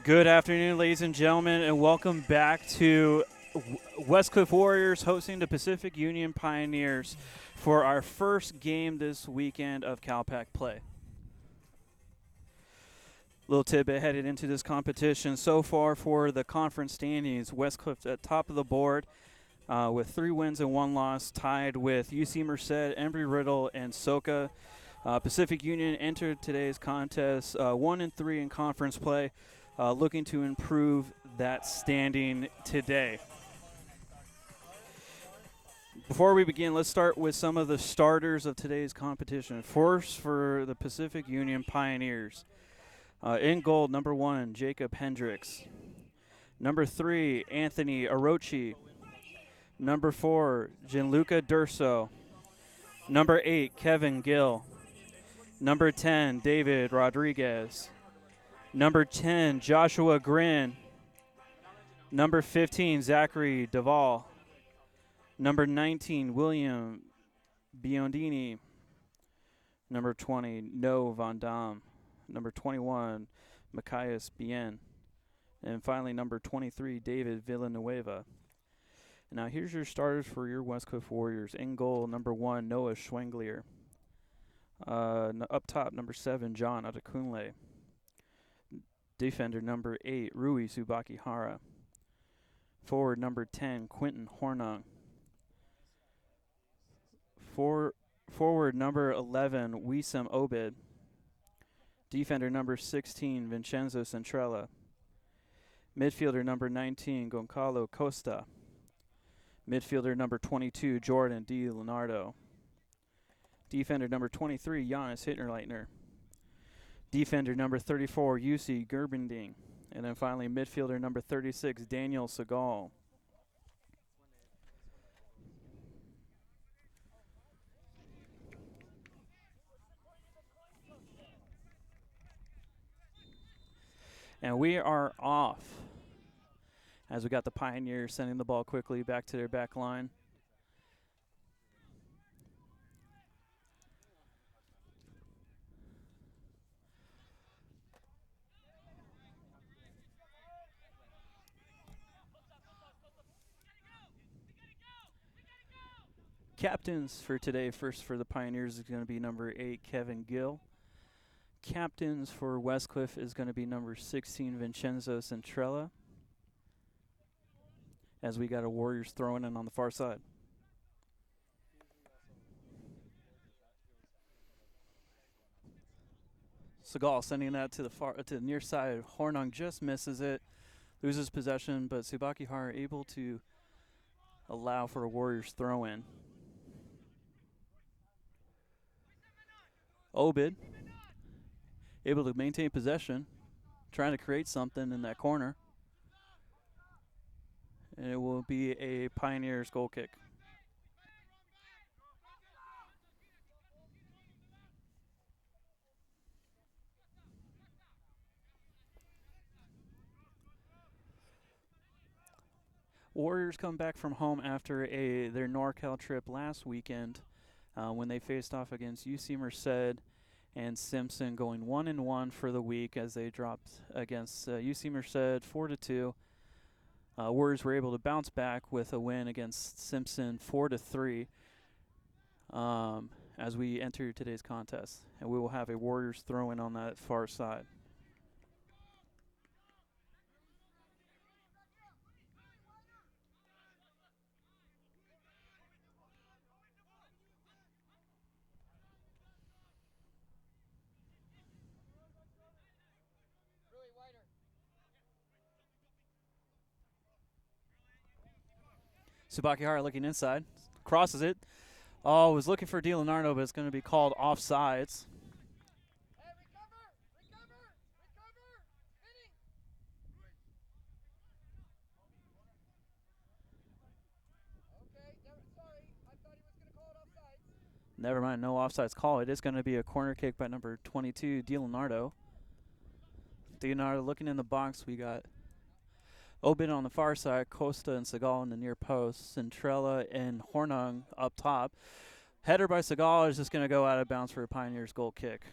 Good afternoon, ladies and gentlemen, and welcome back to Westcliff Warriors hosting the Pacific Union Pioneers for our first game this weekend of CalPAC play. Little tidbit headed into this competition. So far for the conference standings, Westcliff at top of the board with 3 wins and 1 loss, tied with UC Merced, Embry-Riddle, and Soka. Pacific Union entered today's contest 1-3 in conference play. Looking to improve that standing today. Before we begin, let's start with some of the starters of today's competition. First, for the Pacific Union Pioneers. In goal, number 1, Jacob Hendricks. Number 3, Anthony Orochi. Number 4, Gianluca Durso. Number 8, Kevin Gill. Number 10, David Rodriguez. Number 10, Joshua Grin. Number 15, Zachary Duvall. Number 19, William Biondini. Number 20, Noah Van Dam. Number 21, Macias Bien. And finally, number 23, David Villanueva. Now, here's your starters for your Westcliff Warriors. In goal, number 1, Noah Schwenglier. Up top, number 7, John Atakunle. Defender number 8, Rui Subakihara. Forward number 10, Quentin Hornung. Forward number 11, Wisam Obed. Defender number 16, Vincenzo Centrella. Midfielder number 19, Goncalo Costa. Midfielder number 22, Jordan D. Leonardo. Defender number 23, Giannis Hitnerleitner. Defender number 34, UC Gerbending. And then finally, midfielder number 36, Daniel Segal. And we are off as we got the Pioneers sending the ball quickly back to their back line. Captains for today, first for the Pioneers is going to be number 8, Kevin Gill. Captains for Westcliff is going to be number 16, Vincenzo Centrella. As we got a Warriors throwing in on the far side. Segal sending that to the near side. Hornung just misses it, loses possession, but Subakihara able to allow for a Warriors throw in. Obed able to maintain possession, trying to create something in that corner. And it will be a Pioneers goal kick. Warriors come back from home after their NorCal trip last weekend when they faced off against UC Merced and Simpson, going 1-1 for the week as they dropped against UC Merced 4-2. Warriors were able to bounce back with a win against Simpson 4-3 as we enter today's contest. And we will have a Warriors throw-in on that far side. Subakihara looking inside, crosses it. Oh, was looking for DiLeonardo, but it's going to be called offsides. Never mind, no offsides call. It is going to be a corner kick by number 22, DiLeonardo. DiLeonardo looking in the box. We got Obed on the far side, Costa and Segal in the near post, Centrella and Hornung up top. Header by Segal is just going to go out of bounds for a Pioneers goal kick.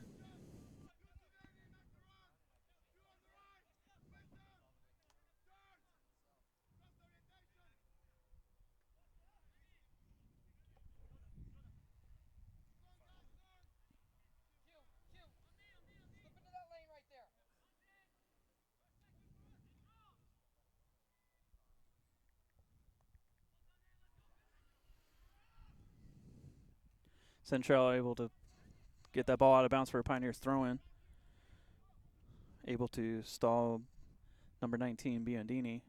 Centrell able to get that ball out of bounds for a Pioneers throw-in. Able to stall number 19, Biondini.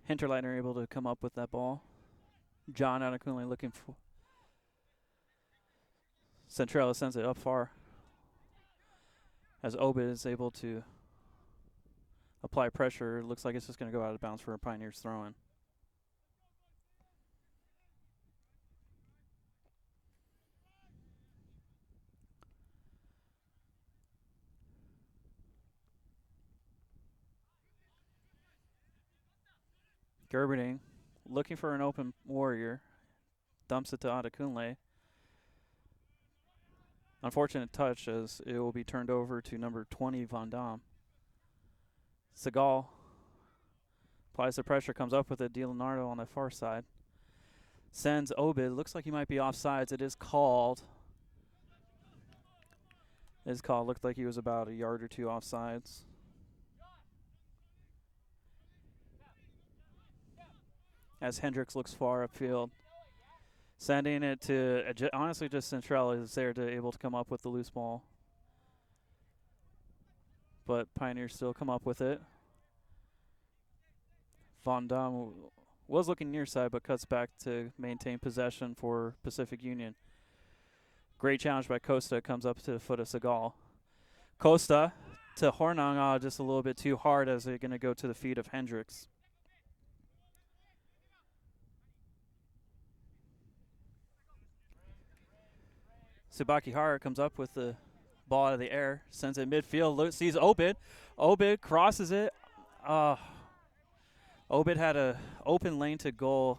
Hinterleitner able to come up with that ball. John Adekunle looking for. Centrella sends it up far. As Obed is able to apply pressure, it looks like it's just going to go out of bounds for a Pioneers throw-in. Gerberding looking for an open warrior. Dumps it to Adekunle. Unfortunate touch as it will be turned over to number 20, Von Dam. Segal applies the pressure, comes up with it. DiLeonardo on the far side. Sends Obed. Looks like he might be offsides. It is called. It is called. Looked like he was about a yard or two offsides. As Hendricks looks far upfield. Sending it to, honestly, just Centrell is there to able to come up with the loose ball. But Pioneers still come up with it. Von Dam was looking near side, but cuts back to maintain possession for Pacific Union. Great challenge by Costa. Comes up to the foot of Segal. Costa to Hornung, just a little bit too hard as they're going to go to the feet of Hendricks. Subaki Hara comes up with the ball out of the air, sends it midfield, sees Obed. Obed crosses it. Obed had an open lane to goal.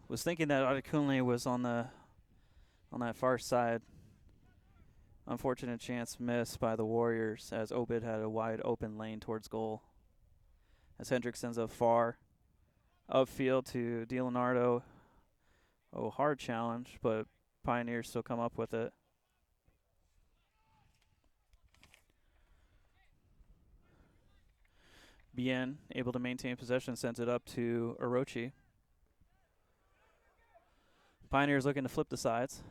Was thinking that Adekunle was on that far side. Unfortunate chance missed by the Warriors as Obed had a wide open lane towards goal. As Hendricks sends it far. Upfield to DiLeonardo. Hard challenge, but Pioneers still come up with it. Bien able to maintain possession, sends it up to Orochi. Pioneers looking to flip the sides.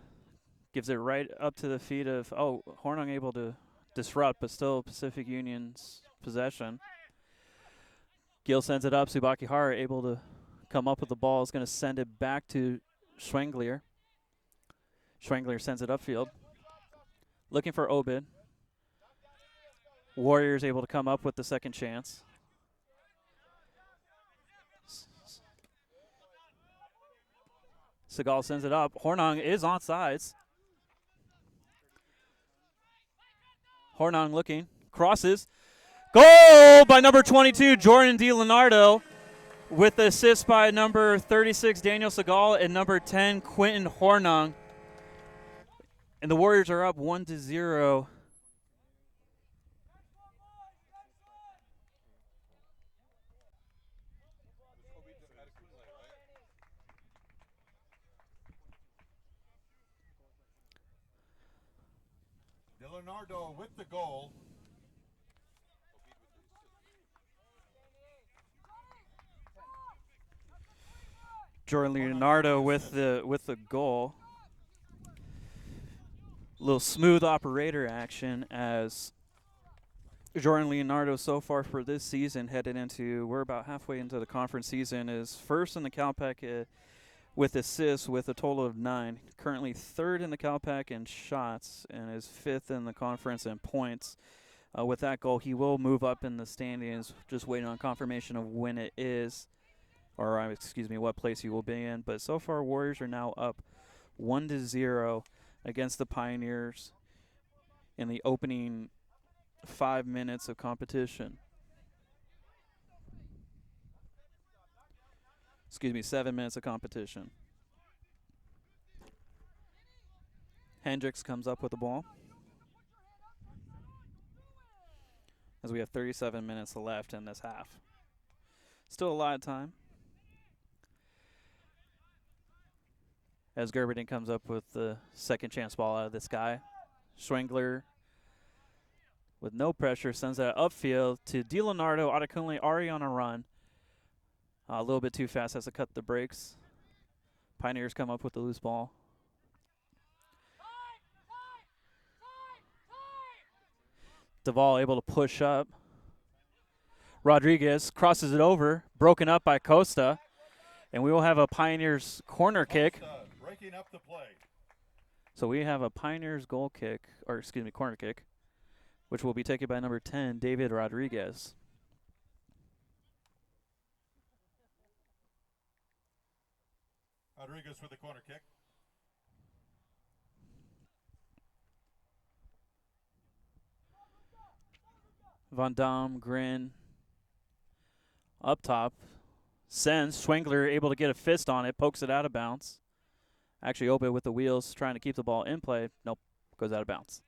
Gives it right up to the feet of, Hornung able to disrupt, but still Pacific Union's possession. Gill sends it up. Subaki Hara able to come up with the ball. Is going to send it back to Schwengler. Schwengler sends it upfield. Looking for Obed. Warriors able to come up with the second chance. Segal sends it up. Hornung is on sides. Hornung looking. Crosses. Goal by number 22, Jordan DiLeonardo, with the assist by number 36, Daniel Segal, and number 10, Quentin Hornung. And the Warriors are up 1-0. DiLeonardo with the goal. Jordan Leonardo with the goal. Little smooth operator action as Jordan Leonardo so far for this season headed into, we're about halfway into the conference season, is first in the CalPAC with assists with a total of 9. Currently third in the CalPAC in shots and is fifth in the conference in points. With that goal, he will move up in the standings, just waiting on confirmation of when it is. Or what place he will be in. But so far, Warriors are now up 1-0 against the Pioneers in the opening 5 minutes of competition. 7 minutes of competition. Hendricks comes up with the ball. As we have 37 minutes left in this half. Still a lot of time. as Gerberding comes up with the second chance ball out of this guy. Schwengler with no pressure sends that upfield to DiLeonardo. Adekunle already on a run. A little bit too fast, has to cut the brakes. Pioneers come up with the loose ball. Duvall able to push up. Rodriguez crosses it over, broken up by Costa, and we will have a Pioneers corner kick. Breaking up the play. So we have a Pioneers goal kick, or excuse me, corner kick, which will be taken by number 10, David Rodriguez. Rodriguez with the corner kick. Van Dam, Grin, up top, sends. Schwengler able to get a fist on it, pokes it out of bounds. Actually open with the wheels, trying to keep the ball in play. Nope, goes out of bounds.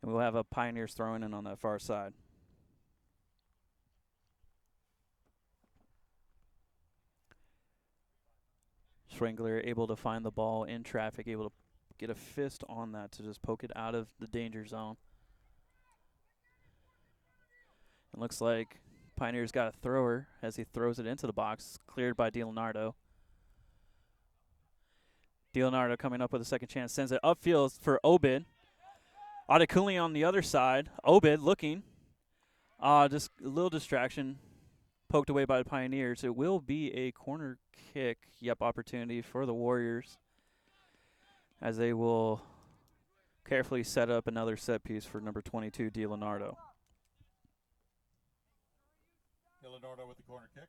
And we'll have a Pioneers throwing in on that far side. Schwengler able to find the ball in traffic, able to get a fist on that to just poke it out of the danger zone. It looks like Pioneers got a thrower as he throws it into the box, cleared by DiLeonardo. DiLeonardo coming up with a second chance, sends it upfield for Obid. Adekunle on the other side. Obid looking. Just a little distraction, poked away by the Pioneers. It will be a corner kick, opportunity for the Warriors, as they will carefully set up another set piece for number 22, DiLeonardo. DiLeonardo with the corner kick.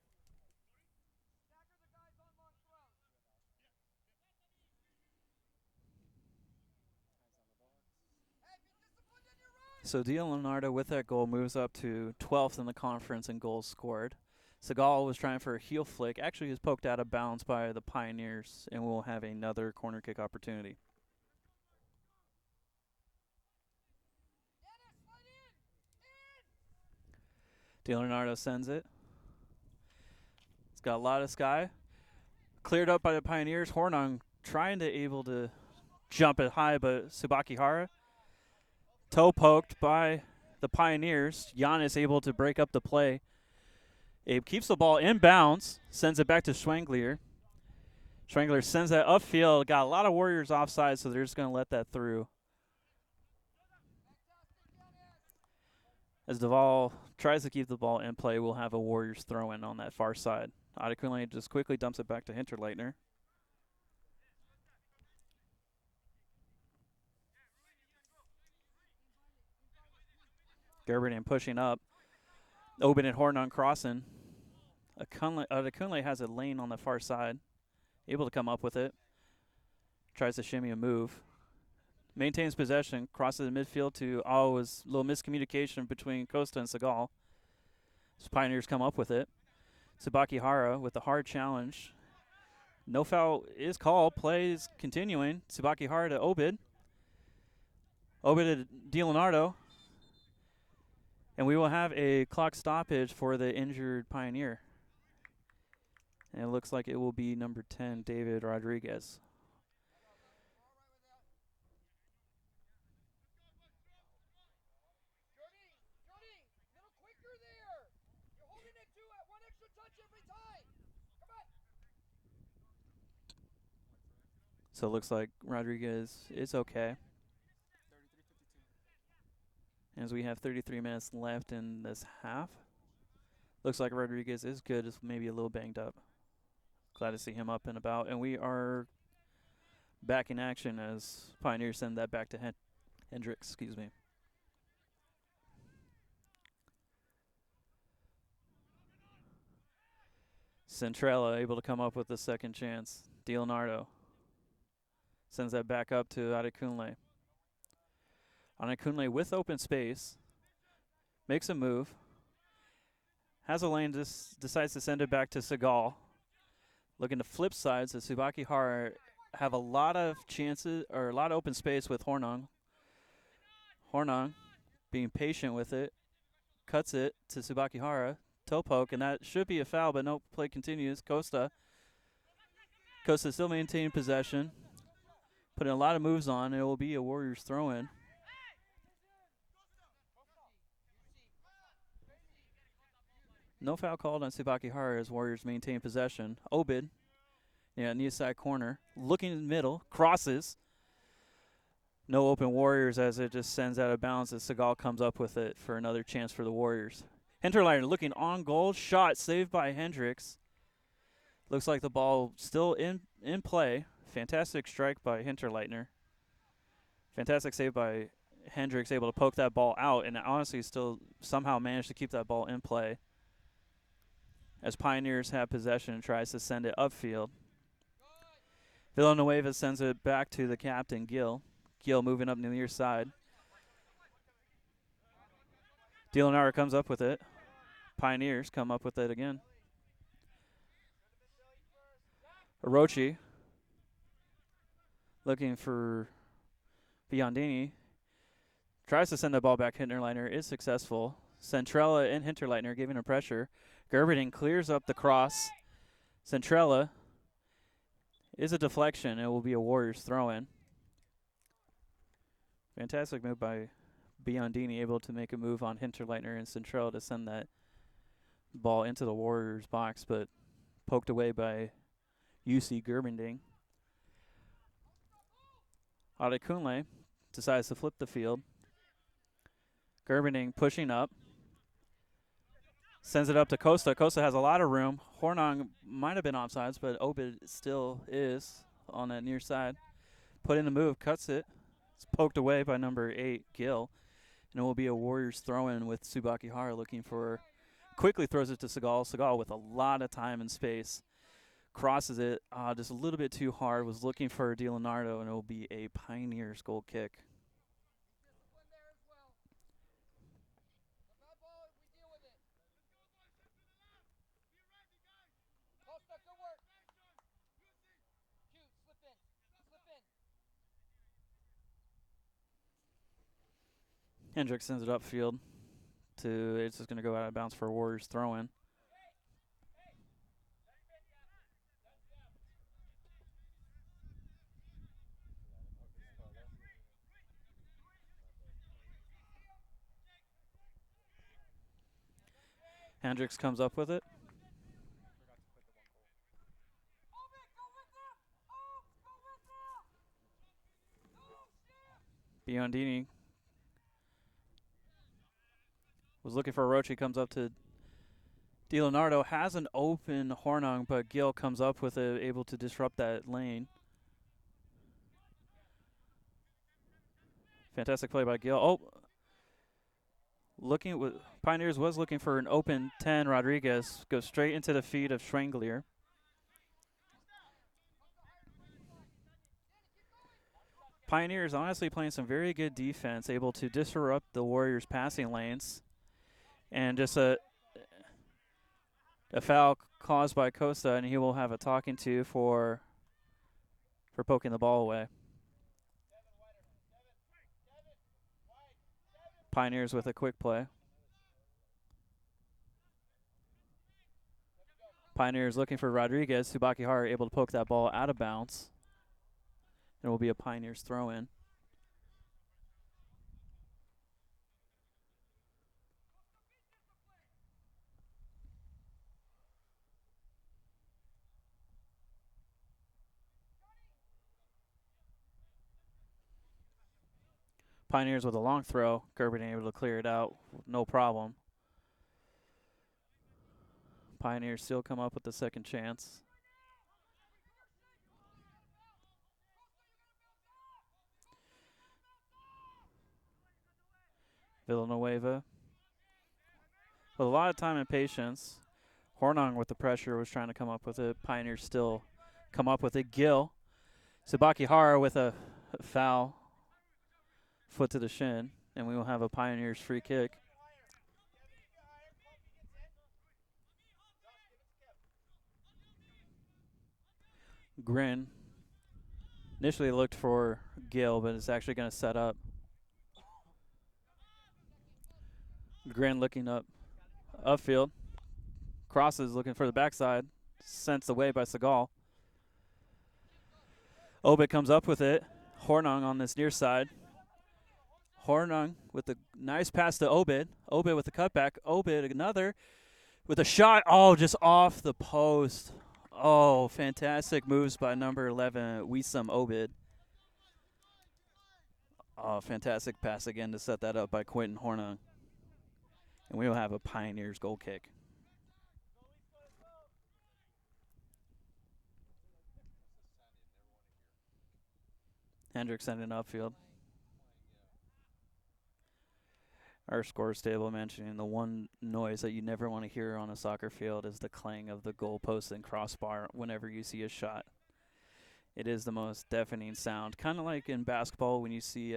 So DiLeonardo with that goal moves up to 12th in the conference in goals scored. Segal was trying for a heel flick. Actually, was poked out of bounds by the Pioneers, and we'll have another corner kick opportunity. DiLeonardo sends it. It's got a lot of sky. Cleared up by the Pioneers. Hornung trying to able to jump it high, but Subakihara toe poked by the Pioneers. Giannis able to break up the play. Abe keeps the ball in bounds, sends it back to Schwengler. Schwengler sends that upfield. Got a lot of Warriors offside, so they're just going to let that through. As Duvall tries to keep the ball in play, we'll have a Warriors throw in on that far side. Adekunle just quickly dumps it back to Hinterleitner. Gerberding pushing up. Obin and Hornung crossing. Adekunle has a lane on the far side. Able to come up with it. Tries to shimmy a move. Maintains possession. Crosses the midfield to, was a little miscommunication between Costa and Segal. So Pioneers come up with it. Subakihara with a hard challenge. No foul is called. Play is continuing. Subakihara to Obid. Obid to DiLeonardo. And we will have a clock stoppage for the injured Pioneer. And it looks like it will be number 10, David Rodriguez. So it looks like Rodriguez is okay. As we have 33 minutes left in this half. Looks like Rodriguez is good, just maybe a little banged up. Glad to see him up and about. And we are back in action as Pioneers send that back to Hendricks, Centrella able to come up with the second chance. DiLeonardo sends that back up to Adekunle. Adekunle with open space. Makes a move. Has a lane, decides to send it back to Segal. Looking to flip sides, so Subakihara have a lot of chances, or a lot of open space with Hornung. Hornung being patient with it. Cuts it to Subakihara. Toe poke, and that should be a foul, but no, play continues. Costa Costa still maintaining possession. Putting a lot of moves on. It will be a Warriors throw-in. No foul called on Subakihara as Warriors maintain possession. Obid, near side corner. Looking in the middle. Crosses. No open Warriors as it just sends out of bounds as Segal comes up with it for another chance for the Warriors. Hinterleiter looking on goal. Shot saved by Hendricks. Looks like the ball still in play. Fantastic strike by Hinterleitner. Fantastic save by Hendricks, able to poke that ball out, and honestly still somehow managed to keep that ball in play. As Pioneers have possession and tries to send it upfield. Villanueva sends it back to the captain, Gill. Gill moving up near the near side. DiLeonardo comes up with it. Pioneers come up with it again. Orochi looking for Biondini. Tries to send the ball back. Hinterleitner is successful. Centrella and Hinterleitner giving him pressure. Gerberding clears up the cross. Centrella is a deflection. It will be a Warriors throw-in. Fantastic move by Biondini, able to make a move on Hinterleitner and Centrella to send that ball into the Warriors box, but poked away by UC Gerberding. Adekunle decides to flip the field. Gerberding pushing up. Sends it up to Costa. Costa has a lot of room. Hornung might have been offsides, but Obid still is on that near side. Put in the move, cuts it. It's poked away by number 8, Gill. And it will be a Warriors throw-in with Subakihara looking for, quickly throws it to Segal. Segal with a lot of time and space. Crosses it just a little bit too hard. Was looking for DiLeonardo, and it will be a Pioneers goal kick. Hendricks sends it upfield to, it's just going to go out of bounds for a Warriors throw-in. Hendricks comes up with it. Biondini was looking for Orochi, comes up to DiLeonardo, has an open Hornung, but Gill comes up with it, able to disrupt that lane. Fantastic play by Gill. Oh, looking at Pioneers was looking for an open 10. Rodriguez goes straight into the feet of Schwengler. Pioneers honestly playing some very good defense, able to disrupt the Warriors' passing lanes. And just a foul caused by Costa, and he will have a talking to for poking the ball away. Pioneers with a quick play. Pioneers looking for Rodriguez. Subakihara able to poke that ball out of bounds. It will be a Pioneers throw-in. Pioneers with a long throw. Gerberding able to clear it out, no problem. Pioneers still come up with the second chance. Villanueva with a lot of time and patience. Hornung with the pressure was trying to come up with it. Pioneers still come up with it. Gill. Subakihara with a foul. Foot to the shin, and we will have a Pioneers free kick. Grin initially looked for Gill, but it's actually going to set up. Grin looking up upfield. Crosses looking for the backside. Sent away by Segal. Obed comes up with it. Hornung on this near side. Hornung with the nice pass to Obed. Obed with the cutback. Obed another with a shot. Oh, just off the post. Oh, fantastic moves by number 11, Wisam Obed. Oh, fantastic pass again to set that up by Quentin Hornung. And we will have a Pioneers goal kick. Hendricks sending upfield. Our scores table mentioning the one noise that you never want to hear on a soccer field is the clang of the goalpost and crossbar whenever you see a shot. It is the most deafening sound. Kind of like in basketball when you see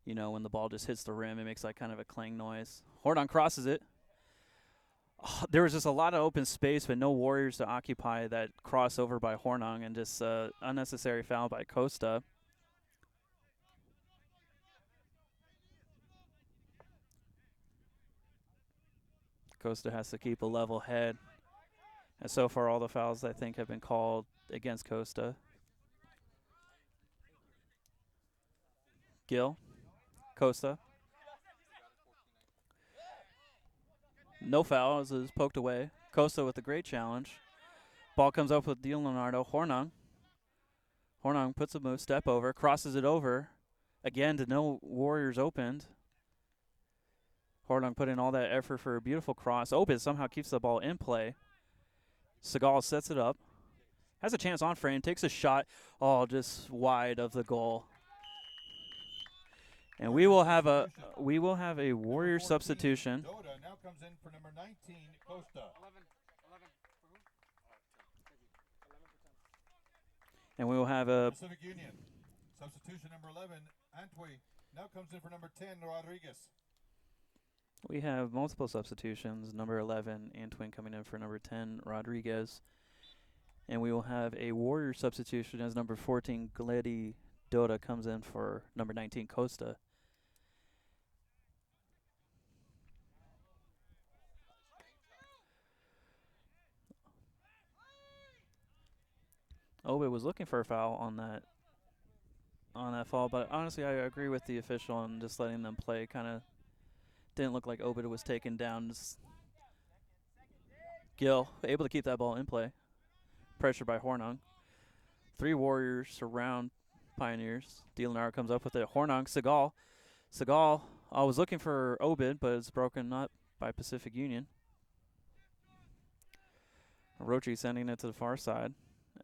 when the ball just hits the rim, it makes like kind of a clang noise. Hornung crosses it. Oh, there was just a lot of open space, but no Warriors to occupy that crossover by Hornung, and just unnecessary foul by Costa. Costa has to keep a level head. And so far, all the fouls, I think, have been called against Costa. Gill. Costa. No foul as it is poked away. Costa with a great challenge. Ball comes up with Leonardo. Hornung. Hornung puts a move, step over, crosses it over. Again, to no Warriors opened. Hornung put in all that effort for a beautiful cross. Obed somehow keeps the ball in play. Segal sets it up. Has a chance on frame. Takes a shot. Oh, just wide of the goal. And we will have a Warrior substitution. Doda now comes in for number 19, Costa. And we will have a Pacific Union. Substitution number 11, Antwi now comes in for number 10, Rodriguez. We have multiple substitutions. Number 11, Antwin coming in for number 10, Rodriguez. And we will have a Warrior substitution as number 14, Gledi Doda comes in for number 19, Costa. Obed was looking for a foul on that foul, but honestly I agree with the official and just letting them play. Kind of didn't look like Obed was taken down. Gill able to keep that ball in play. Pressure by Hornung. 3 Warriors surround Pioneers. Leonardo comes up with it. Hornung, Segal. Segal was looking for Obed, but it's broken up by Pacific Union. Orochi sending it to the far side.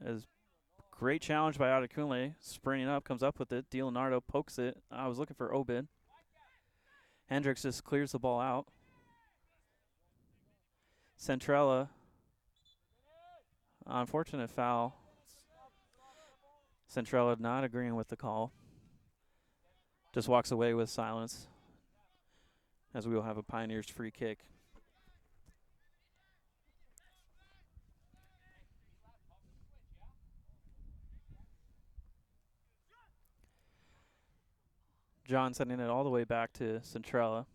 As great challenge by Adekunle. Sprinting up, comes up with it. Leonardo pokes it. I was looking for Obed. Hendricks just clears the ball out. Centrella. Unfortunate foul. Centrella not agreeing with the call. Just walks away with silence. As we will have a Pioneers free kick. John sending it all the way back to Centrella.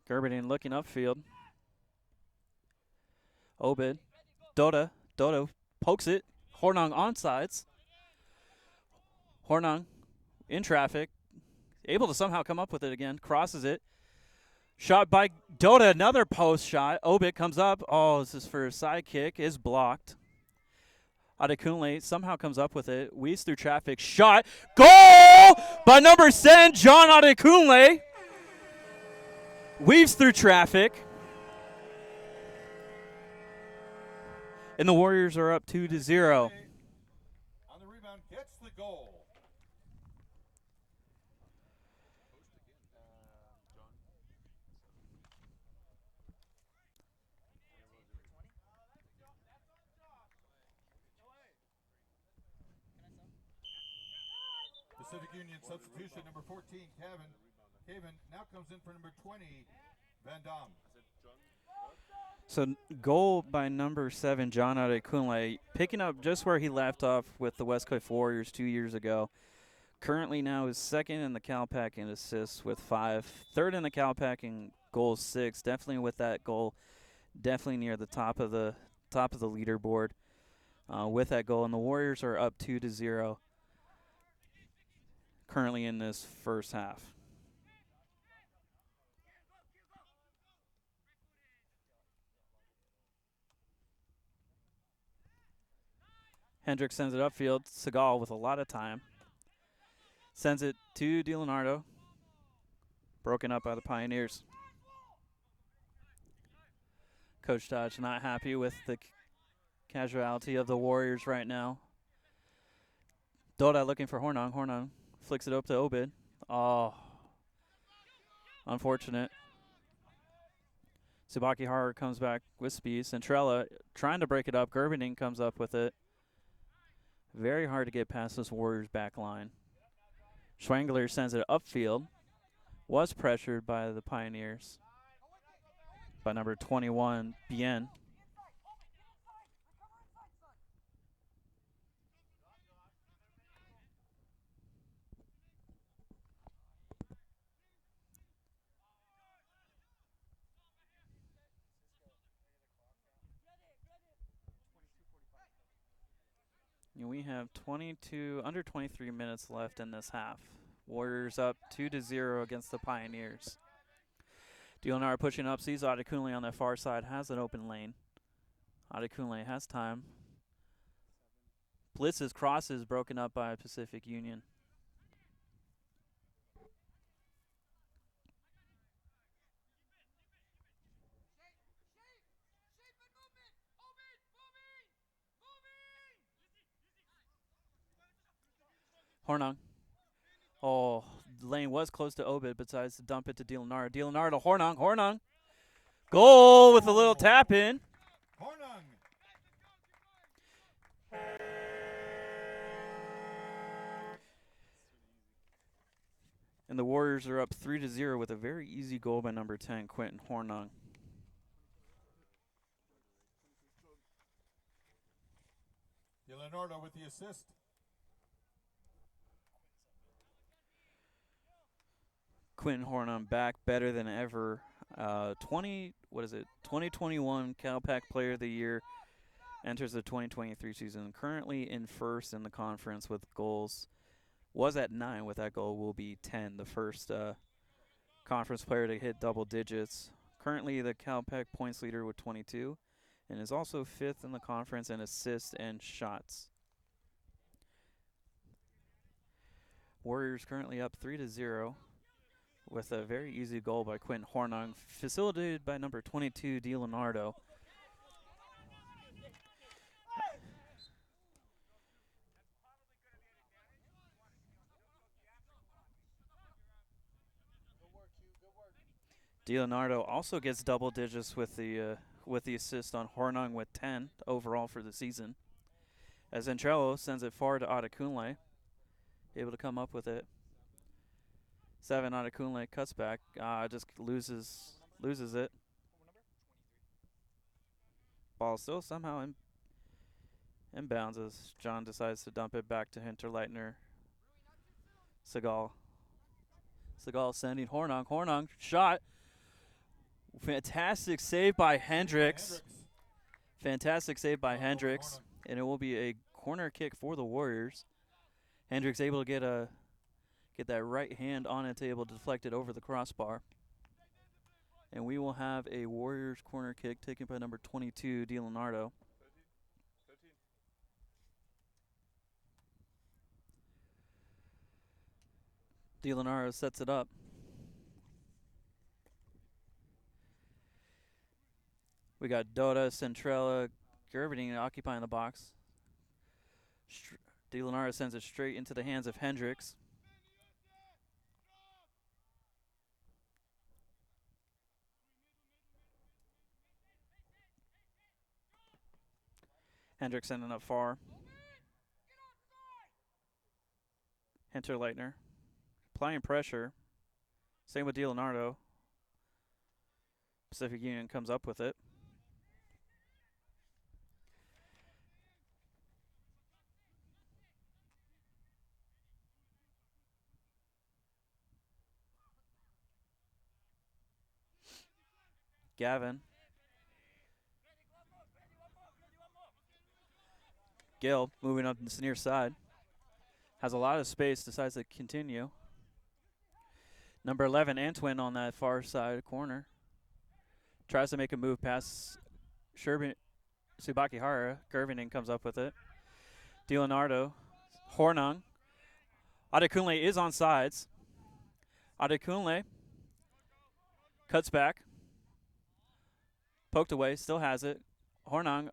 Gerberding looking upfield. Obed. Doda pokes it. Hornung onsides. Hornung in traffic. Able to somehow come up with it again. Crosses it. Shot by Doda. Another post shot. Obed comes up. Oh, this is for a side kick. Is blocked. Adekunle somehow comes up with it. Weaves through traffic. Shot. Goal by number 7, John Adekunle. Weaves through traffic. And the Warriors are up 2-0. On the rebound, gets the goal. Pacific Union substitution, number 14, Caven now comes in for number 20, Van Dam. So goal by number 7, John Adekunle, picking up just where he left off with the West Cliff Warriors 2 years ago. Currently now is second in the Calpac in assists with 5, third in the Calpac in goals 6. Definitely with that goal, definitely near the top of the leaderboard. with that goal, and the Warriors are up 2-0 currently in this first half. Hendricks sends it upfield. Segal with a lot of time. Sends it to DiLeonardo. Broken up by the Pioneers. Coach Dodge not happy with the casualty of the Warriors right now. Doda looking for Hornung. Hornung flicks it up to Obid. Oh, unfortunate. Tsubaki Haru comes back with speed. Centrella trying to break it up. Gerbening comes up with it. Very hard to get past this Warriors back line. Schwangler sends it upfield. Was pressured by the Pioneers. By number 21, Bien. And we have under 23 minutes left in this half. Warriors up 2-0 against the Pioneers. DiLeonardo pushing up, sees Adekunle on the far side, has an open lane. Adekunle has time. Blitz's cross is broken up by Pacific Union. Hornung. Oh, the lane was close to Obid, but decides to dump it to DiLeonardo. DiLeonardo, Hornung, Hornung. Goal with a little tap in. Hornung. And the Warriors are up 3-0 with a very easy goal by number 10, Quentin Hornung. DiLeonardo with the assist. Quentin Hornung back better than ever. 2021 CalPAC Player of the Year. Enters the 2023 season. Currently in first in the conference with goals. Was at 9 with that goal. Will be 10. The first conference player to hit double digits. Currently the CalPAC points leader with 22. And is also 5th in the conference in assists and shots. Warriors currently up 3-0. With a very easy goal by Quentin Hornung, facilitated by number 22, DiLeonardo. DiLeonardo also gets double digits with the assist on Hornung with 10 overall for the season. As Centrello sends it far to Adekunle, able to come up with it. 7 Adekunle cuts back, just loses it. Ball still somehow inbounds as John decides to dump it back to Hinterleitner. Segal sending Hornung. Hornung shot. Fantastic save by Hendricks. Fantastic save by Hendricks. And it will be a corner kick for the Warriors. Hendricks able to get that right hand on it, able to deflect it over the crossbar. And we will have a Warriors corner kick taken by number 22, DiLeonardo. DiLeonardo sets it up. We got Dota, Centrella, Gerbening occupying the box. DiLeonardo sends it straight into the hands of Hendricks. Hendricks sending up far. Hinterleitner applying pressure. Same with DiLeonardo. Pacific Union comes up with it. Gavin. Gale moving up this near side. Has a lot of space, decides to continue. Number 11, Antwin on that far side corner. Tries to make a move past Subakihara. Gervinin comes up with it. DiLeonardo. Hornung. Adekunle is on sides. Adekunle cuts back. Poked away, still has it. Hornung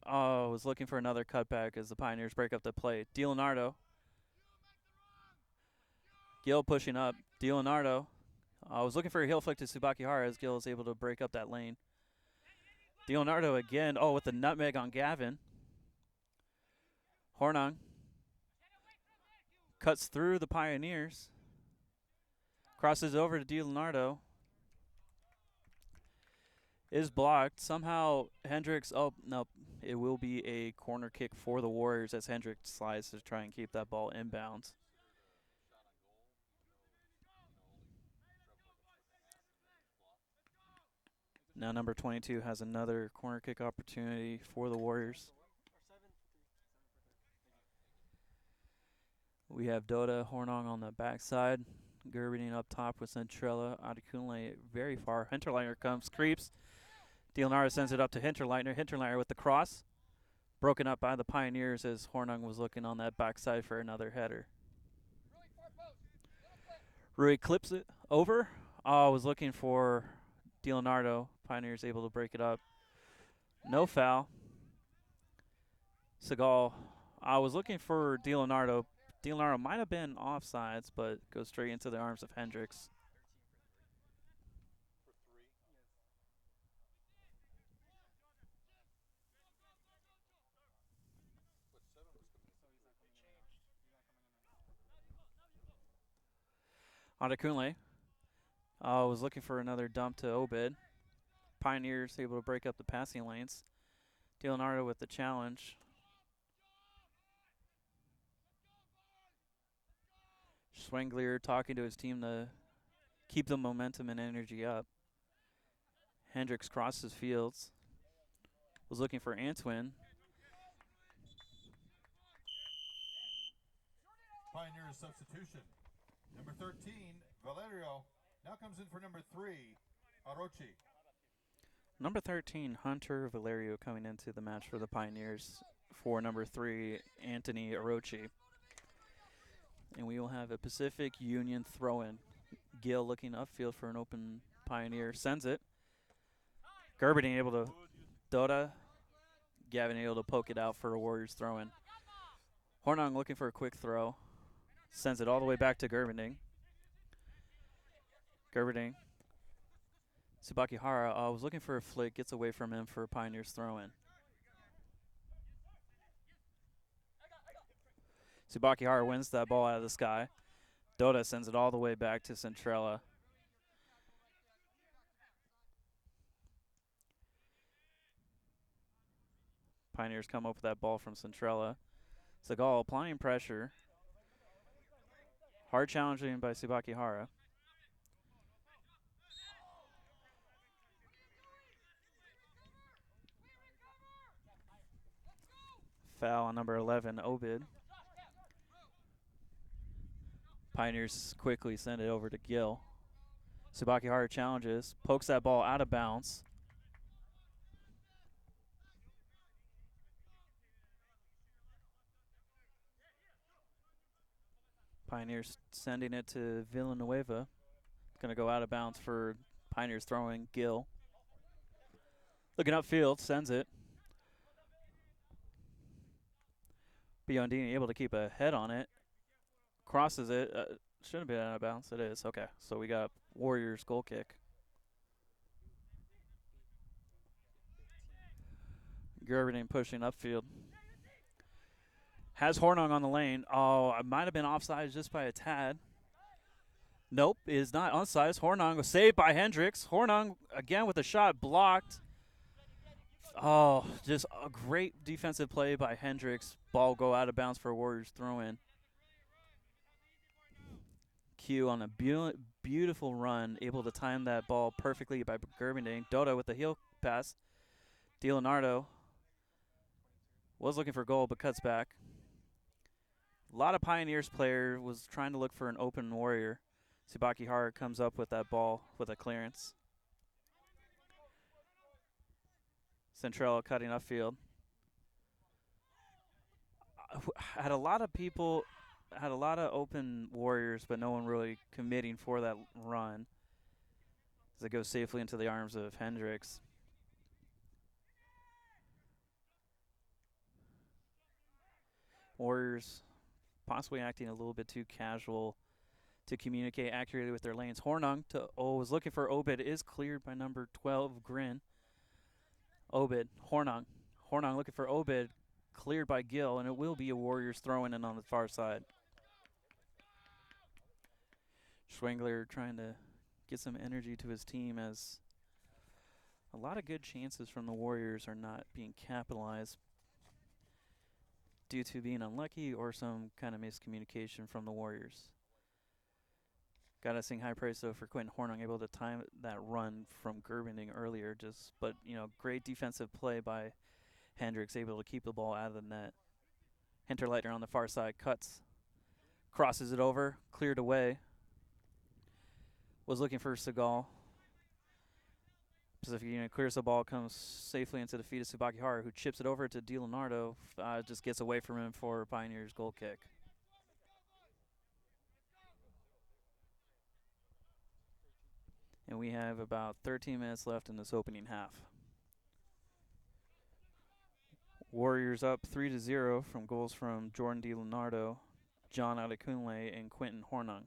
was looking for another cutback as the Pioneers break up the play. DiLeonardo. Gil pushing up. DiLeonardo was looking for a heel flick to Subakihara as Gil is able to break up that lane. DiLeonardo again, with the nutmeg on Gavin. Hornung cuts through the Pioneers. Crosses over to DiLeonardo. Is blocked. Somehow Hendricks, no, it will be a corner kick for the Warriors as Hendricks slides to try and keep that ball inbounds. Now number 22 has another corner kick opportunity for the Warriors. We have Dota Hornung on the backside. Gerbening up top with Centrella. Adekunle very far. Hinterleitner comes, creeps. DiLeonardo sends it up to Hinterleitner. Hinterleitner with the cross. Broken up by the Pioneers as Hornung was looking on that backside for another header. Rui clips it over. Was looking for DiLeonardo. Pioneers able to break it up. No foul. Segal was looking for DiLeonardo. DiLeonardo might have been offsides, but goes straight into the arms of Hendricks. Adekunle was looking for another dump to Obed. Pioneers able to break up the passing lanes. DiLeonardo with the challenge. Schwengler talking to his team to keep the momentum and energy up. Hendricks crosses fields. Was looking for Antwin. Pioneers substitution. Number 13, Valerio, now comes in for number 3, Arochi. Number 13, Hunter Valerio coming into the match for the Pioneers for number 3, Anthony Arochi. And we will have a Pacific Union throw-in. Gil looking upfield for an open Pioneer. Sends it. Gerbening able to Dota. Gavin able to poke it out for a Warriors throw-in. Hornung looking for a quick throw. Sends it all the way back to Gerbening. Gerbening. Subakihara was looking for a flick. Gets away from him for a Pioneers throw-in. Subakihara wins that ball out of the sky. Dota sends it all the way back to Centrella. Pioneers come up with that ball from Centrella. Segal applying pressure. Hard challenging by Subakihara. Foul on number 11, Obed. Pioneers quickly send it over to Gil. Subakihara challenges, pokes that ball out of bounds. Pioneers sending it to Villanueva. Going to go out of bounds for Pioneers throwing. Gil looking upfield, sends it. Biondini able to keep a head on it. Crosses it. Shouldn't have been out of bounds. It is. Okay, so we got Warriors goal kick. Gerbening pushing upfield. Has Hornung on the lane. It might have been offside just by a tad. Nope, it is not onside. Hornung was saved by Hendricks. Hornung again with a shot blocked. Just a great defensive play by Hendricks. Ball go out of bounds for a Warriors throw-in. Q on a beautiful run, able to time that ball perfectly by Gerbening. Dota with the heel pass. DiLeonardo was looking for goal but cuts back. A lot of Pioneers player was trying to look for an open warrior. Subakihara comes up with that ball with a clearance. Centrella cutting upfield. Had a lot of people, had a lot of open warriors, but no one really committing for that run as it goes safely into the arms of Hendricks. Warriors possibly acting a little bit too casual to communicate accurately with their lanes. Hornung was looking for Obed, is cleared by number 12, Grin. Obed, Hornung looking for Obed, cleared by Gill, and it will be a Warriors throwing in on the far side. Schwengler trying to get some energy to his team as a lot of good chances from the Warriors are not being capitalized due to being unlucky or some kind of miscommunication from the Warriors. Got to sing high praise though for Quentin Hornung, able to time that run from Gerbending earlier. But great defensive play by Hendricks, able to keep the ball out of the net. Hinterleitner on the far side cuts, crosses it over, cleared away. Was looking for Segal. Pacific Union clears the ball, comes safely into the feet of Subakihara, who chips it over to DiLeonardo. Just gets away from him for Pioneers' goal kick. And we have about 13 minutes left in this opening half. Warriors up 3-0 from goals from Jordan DiLeonardo, John Adekunle, and Quentin Hornung.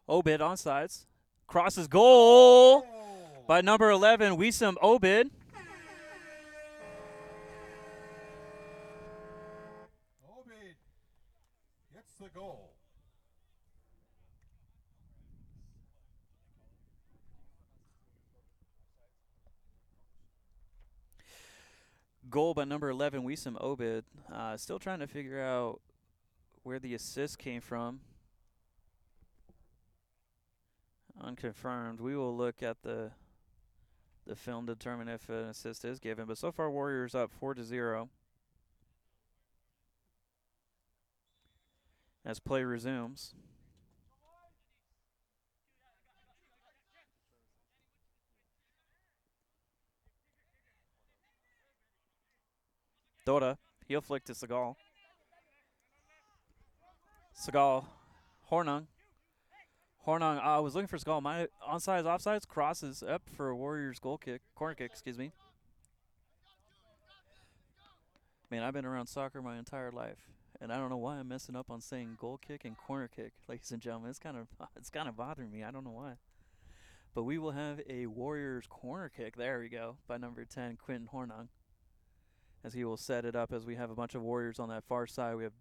Obed onside. Crosses goal by number 11, Wisam Obed. Obed gets the goal. Goal by number 11, Wisam Obed. Still trying to figure out where the assist came from. Unconfirmed. We will look at the film to determine if an assist is given. But so far, Warriors up 4-0. As play resumes. Dota, heel flick to Segal. Segal, Hornung. Hornung was looking for Segal. My onside, offsides, crosses up for a Warriors goal kick, corner kick, excuse me. Man, I've been around soccer my entire life, and I don't know why I'm messing up on saying goal kick and corner kick, ladies and gentlemen. It's kind of bothering me. I don't know why. But we will have a Warriors corner kick. There we go, by number 10, Quentin Hornung, as he will set it up as we have a bunch of Warriors on that far side. We have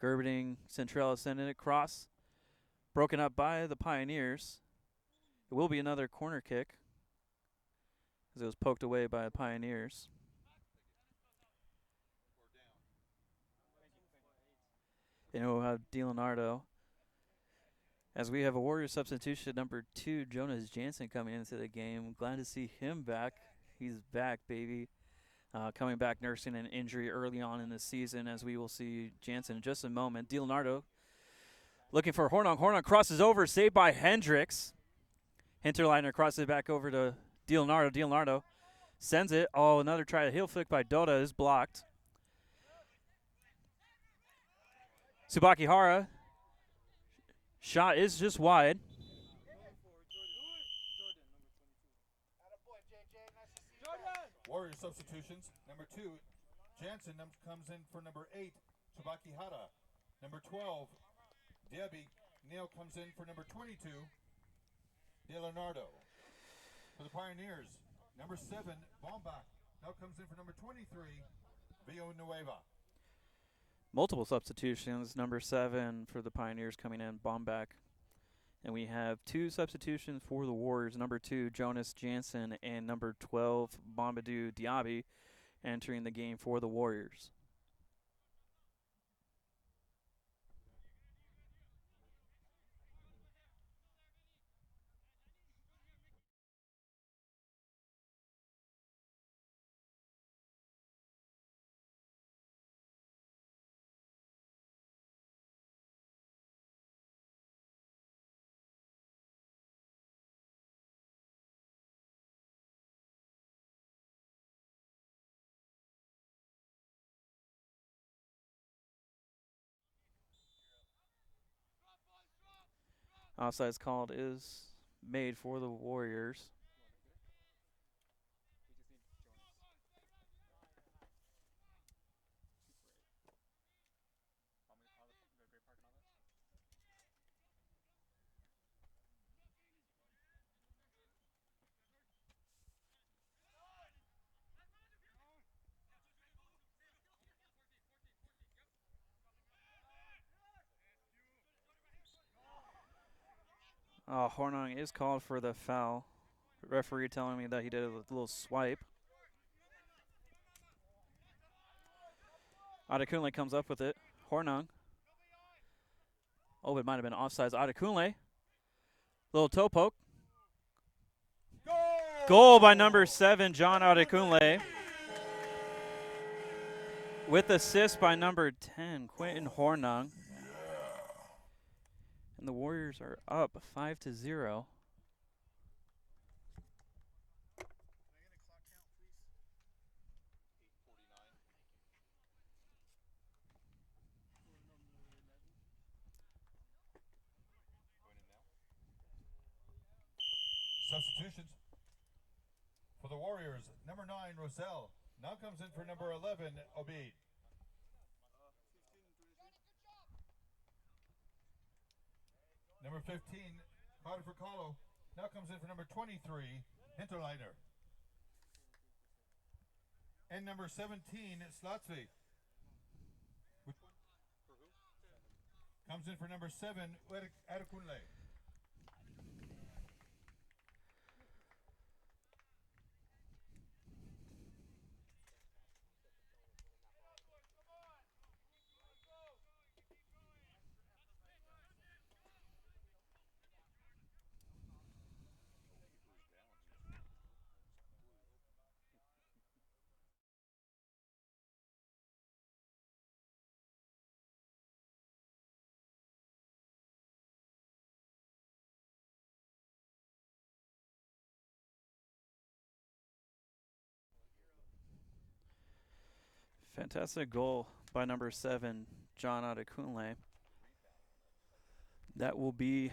Gerberding, Centrella sending it cross. Broken up by the Pioneers. It will be another corner kick as it was poked away by the Pioneers. And we'll have DiLeonardo. As we have a Warrior substitution, number 2, Jonas Jansen, coming into the game. Glad to see him back. He's back, baby. Coming back nursing an injury early on in the season, as we will see Jansen in just a moment. DiLeonardo looking for Hornung. Hornung crosses over, saved by Hendricks. Hinterleitner crosses it back over to DiLeonardo. DiLeonardo sends it. Oh, another try to heel flick by Dota is blocked. Subakihara. Shot is just wide. Warrior substitutions. Number 2, Jansen comes in for number 8, Subakihara. Number 12, Debbie Neal comes in for number 22, DiLeonardo. For the Pioneers, number 7, Bombach now comes in for number 23, Villanueva. Multiple substitutions. Number 7 for the Pioneers coming in, Bombach. And we have 2 substitutions for the Warriors. Number 2, Jonas Jansen, and number 12, Bombadou Diaby, entering the game for the Warriors. Offsides called is made for the Warriors. Hornung is called for the foul. Referee telling me that he did a little swipe. Adekunle comes up with it. Hornung. Oh, it might have been offsides. Adekunle. Little toe poke. Goal by number 7, John Adekunle. With assist by number 10, Quentin Hornung. And the Warriors are up 5-0. Substitutions for the Warriors. Number 9, Rosell, now comes in for number 11, Obeid. Number 15, Carter Calo, now comes in for number 23, Hinterleiner. And number 17, Slatzvi. Comes in for number 7, Adekunle. Fantastic goal by number 7, John Adekunle. That will be,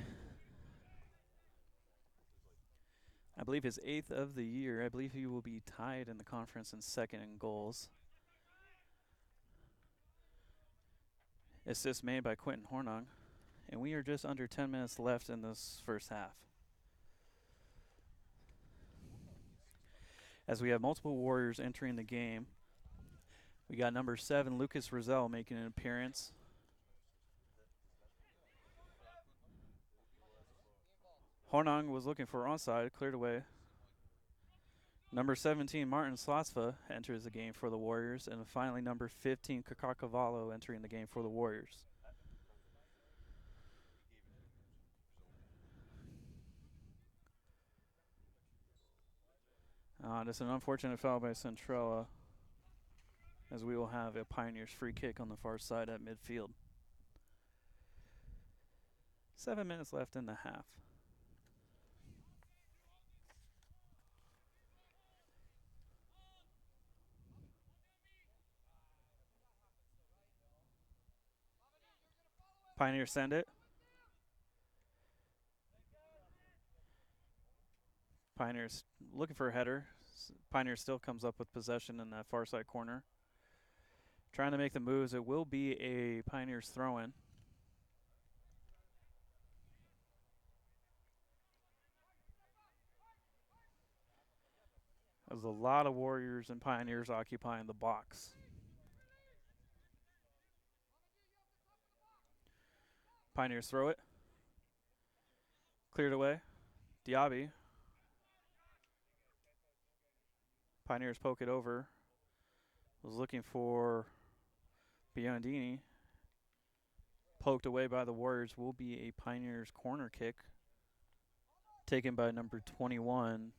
I believe, his 8th of the year. I believe he will be tied in the conference in second in goals. Assist made by Quentin Hornung. And we are just under 10 minutes left in this first half. As we have multiple Warriors entering the game. We got number 7, Lucas Rosell, making an appearance. Hornung was looking for onside, cleared away. Number 17, Martin Slotsva, enters the game for the Warriors. And finally, number 15, Kakakavallo, entering the game for the Warriors. Just an unfortunate foul by Centrella, as we will have a Pioneers free kick on the far side at midfield. 7 minutes left in the half. Pioneers send it. Pioneers looking for a header. Pioneers still comes up with possession in that far side corner. Trying to make the moves. It will be a Pioneers throw-in. There's a lot of Warriors and Pioneers occupying the box. Pioneers throw it. Cleared away. Diaby. Pioneers poke it over. Was looking for Biondini. Poked away by the Warriors. Will be a Pioneers corner kick. Taken by number 21,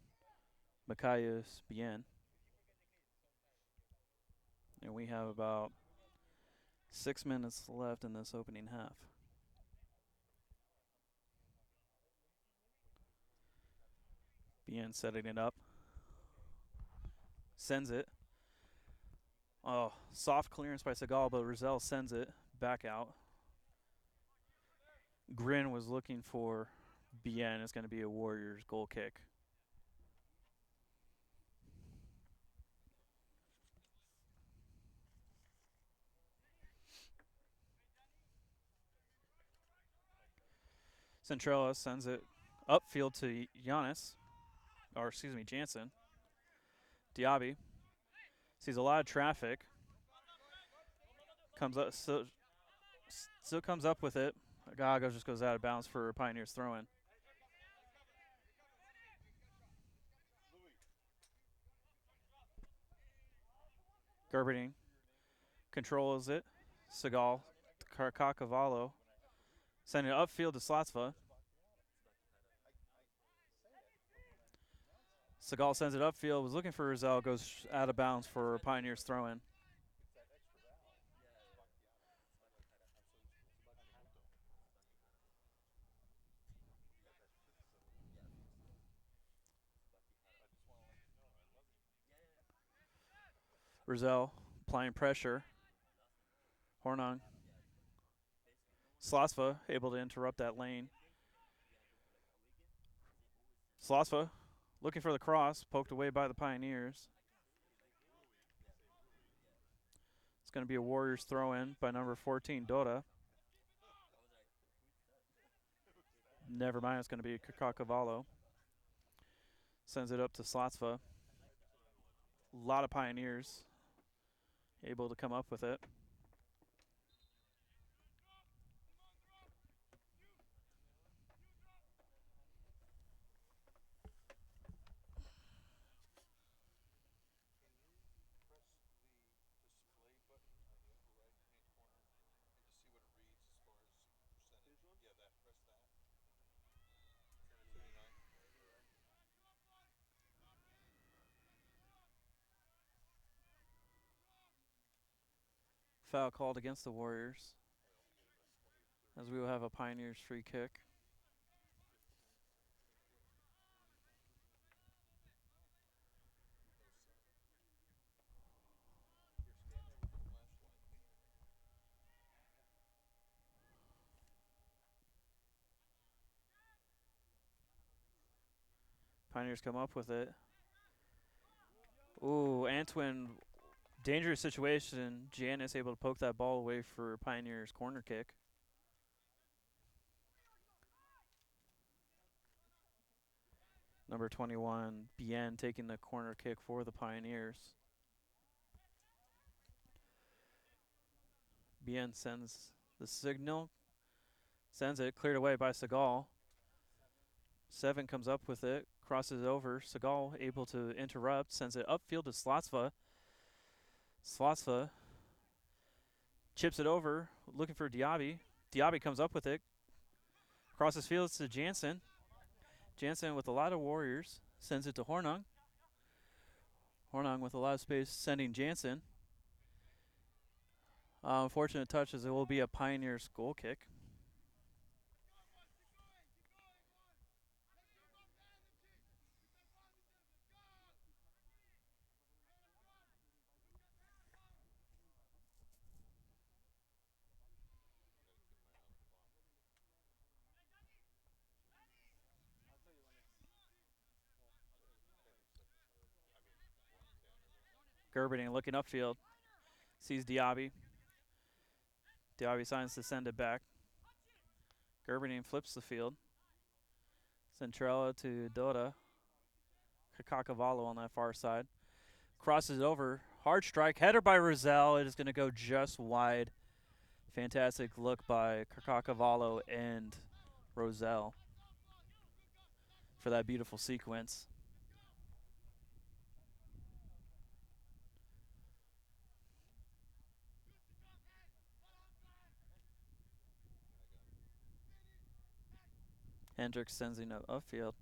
Macias Bien. And we have about 6 minutes left in this opening half. Bien setting it up. Sends it. Oh, soft clearance by Segal, but Rosell sends it back out. Grin was looking for Bien. It's going to be a Warriors goal kick. Centrella sends it upfield to Jansen. Diaby sees a lot of traffic. Comes up, still comes up with it. Gago just goes out of bounds for Pioneers throw-in. Gerberding controls it. Segal, Carcacavallo, sending it upfield to Slotsva. Segal sends it upfield, was looking for Rosell, goes out of bounds for Pioneers throw-in. Rosell applying pressure. Hornung. Slotsva able to interrupt that lane. Slotsva looking for the cross, poked away by the Pioneers. It's going to be a Warriors throw-in by number 14, Dota. Never mind, it's going to be Carcacavallo. Sends it up to Slotsva. A lot of Pioneers able to come up with it. Foul called against the Warriors, as we will have a Pioneers free kick. Pioneers come up with it. Ooh, Antwin, dangerous situation. Janice able to poke that ball away for Pioneers corner kick. Number 21, Bien, taking the corner kick for the Pioneers. Bien sends the signal. Sends it, cleared away by Segal. 7 comes up with it, crosses over. Segal able to interrupt, sends it upfield to Slotsva. Slotsva chips it over, looking for Diaby. Diaby comes up with it, crosses fields to Jansen. Jansen with a lot of Warriors, sends it to Hornung. Hornung with a lot of space, sending Jansen. Unfortunate touch as it will be a Pioneers goal kick. Gerberding looking upfield, sees Diaby. Diaby signs to send it back. Gerberding flips the field. Centrella to Dota. Carcacavallo on that far side. Crosses over. Hard strike. Header by Rosell. It is going to go just wide. Fantastic look by Carcacavallo and Rosell. for that beautiful sequence. Hendricks sends it upfield.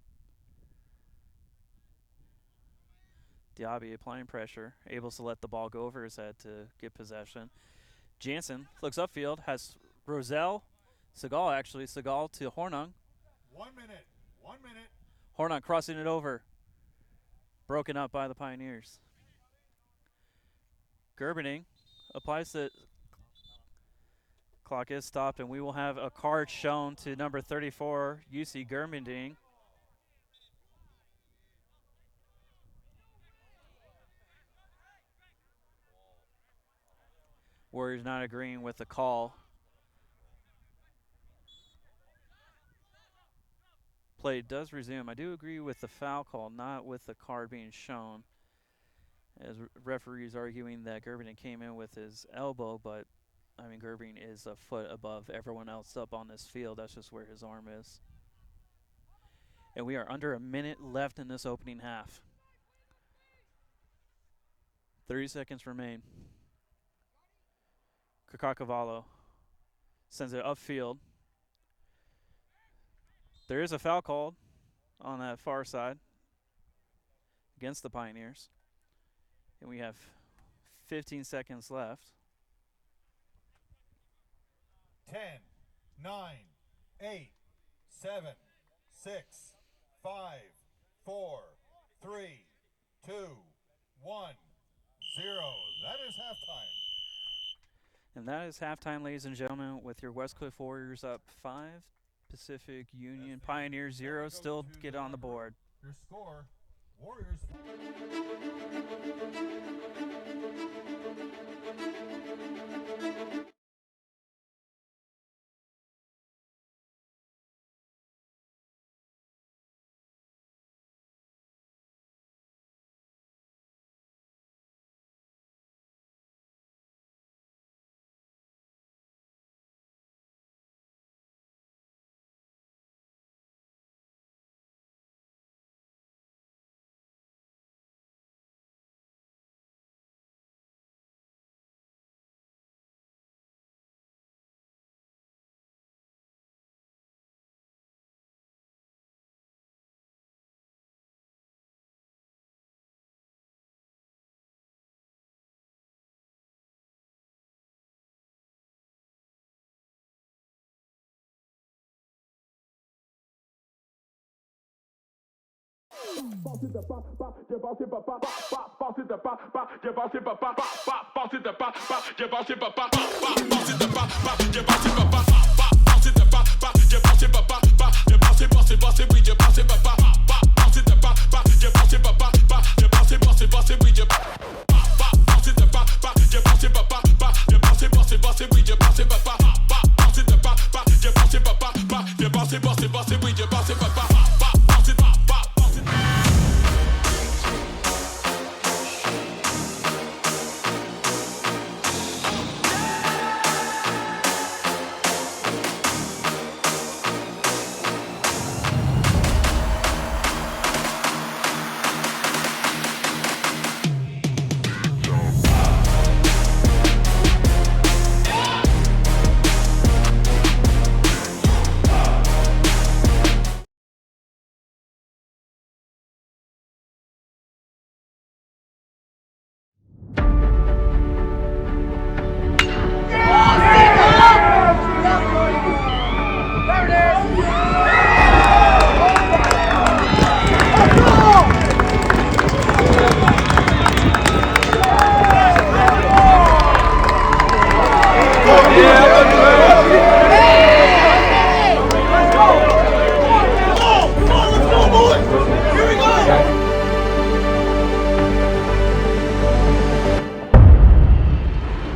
Diaby applying pressure, able to let the ball go over his head to get possession. Jansen looks upfield, has Roselle, Segal actually, Segal to Hornung. 1 minute, 1 minute. Hornung crossing it over. Broken up by the Pioneers. Gerbening applies the clock is stopped, and we will have a card shown to number 34, UC Gerbening. Warriors not agreeing with the call. Play does resume. I do agree with the foul call, not with the card being shown. As referees arguing that Gerbening came in with his elbow, but I mean Gerbening is a foot above everyone else up on this field. That's just where his arm is. And we are under a minute left in this opening half. 30 seconds remain. Kakakavallo sends it upfield. There is a foul called on that far side against the Pioneers. And we have 15 seconds left. 10, 9, 8, 7, 6, 5, 4, 3, 2, 1, 0. That is halftime. And that is halftime, ladies and gentlemen, with your Westcliff Warriors up 5, Pacific Union Pioneers 0. Still get on the board. Your score, Warriors.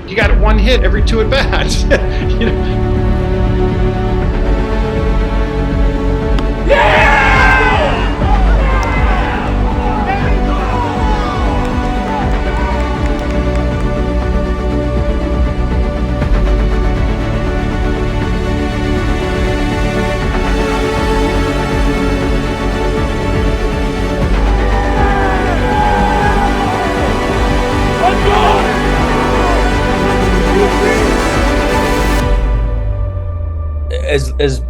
You got one hit every 2 at bats. You know? as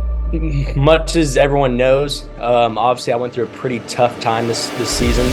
much as everyone knows, obviously I went through a pretty tough time this season.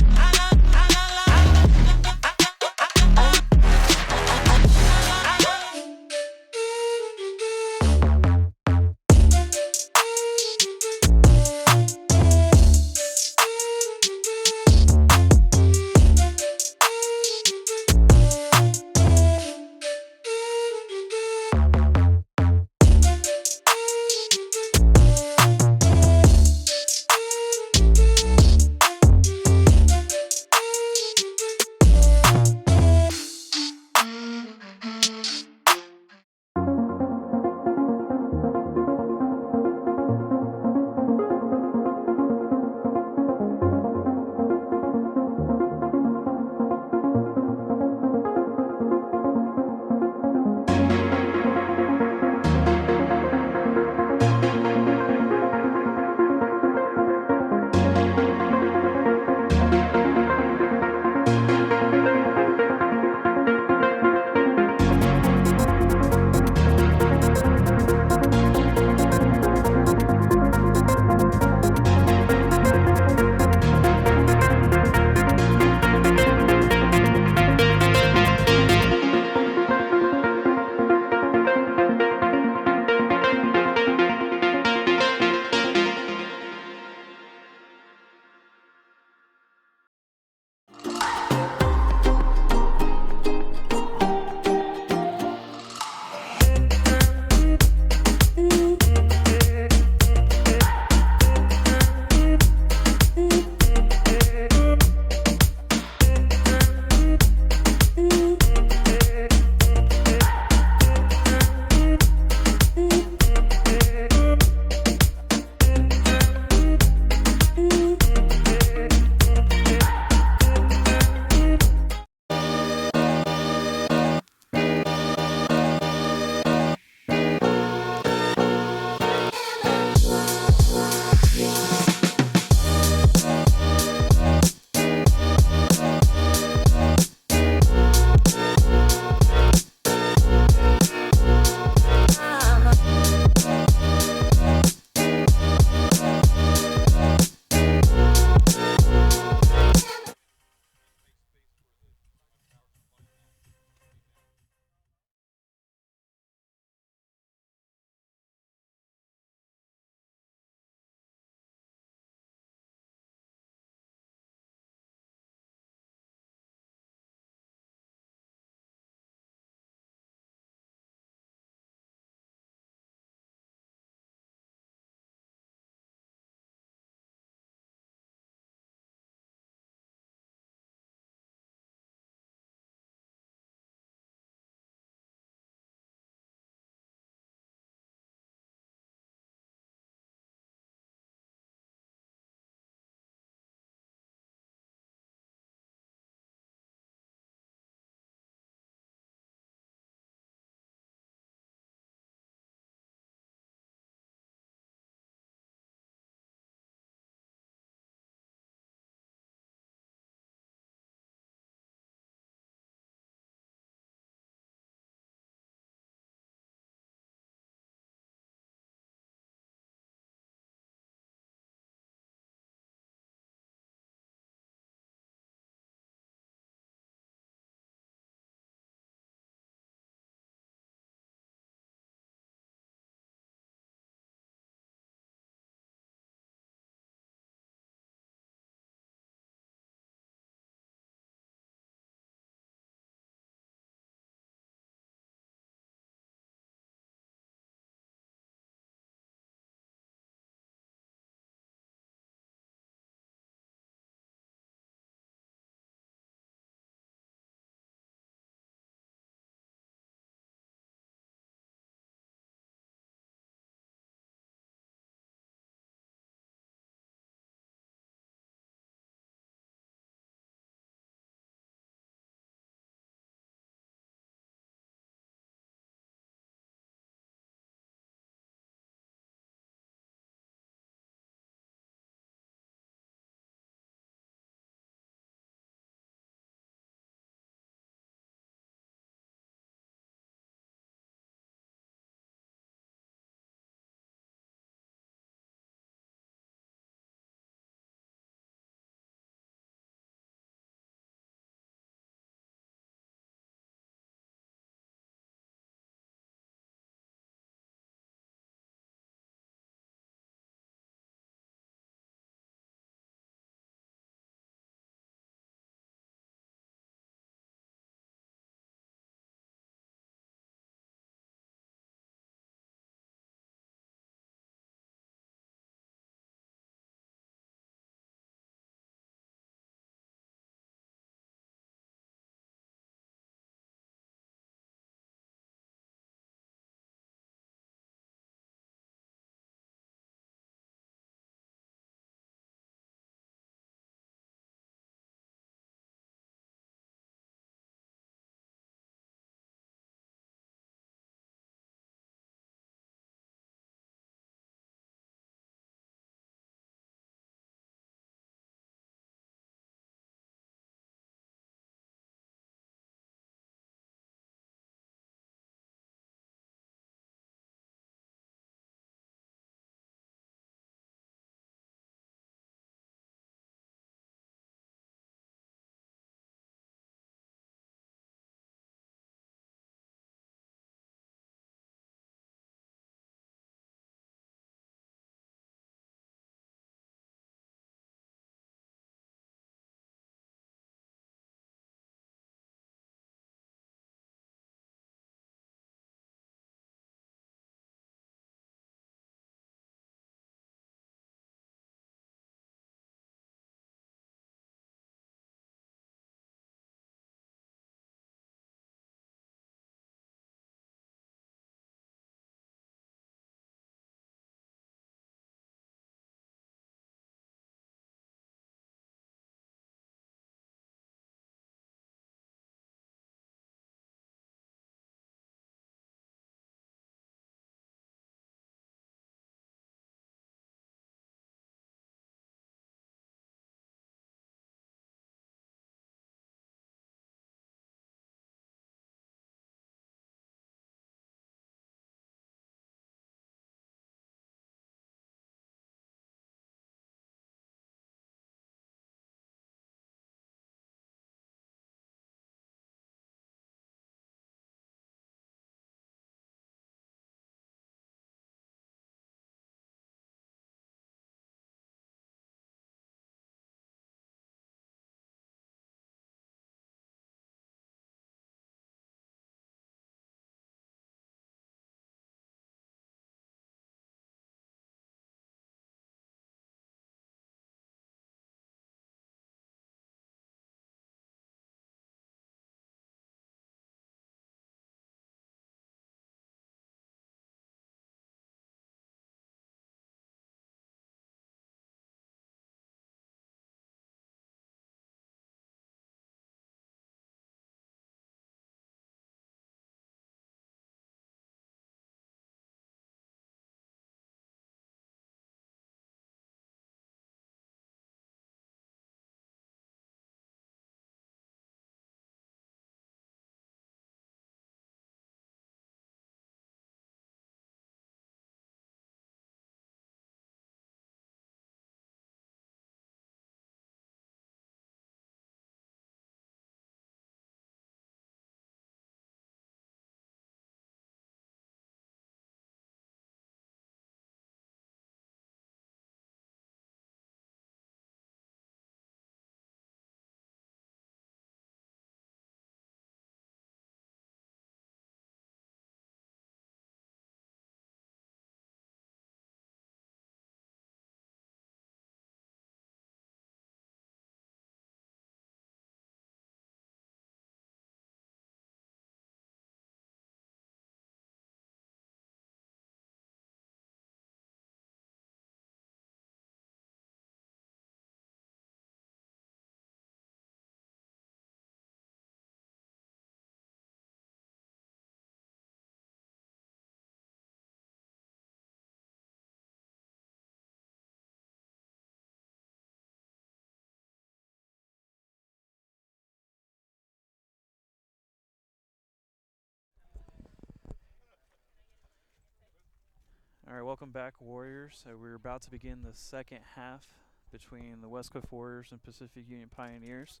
All right, welcome back, Warriors. We're about to begin the second half between the West Cliff Warriors and Pacific Union Pioneers.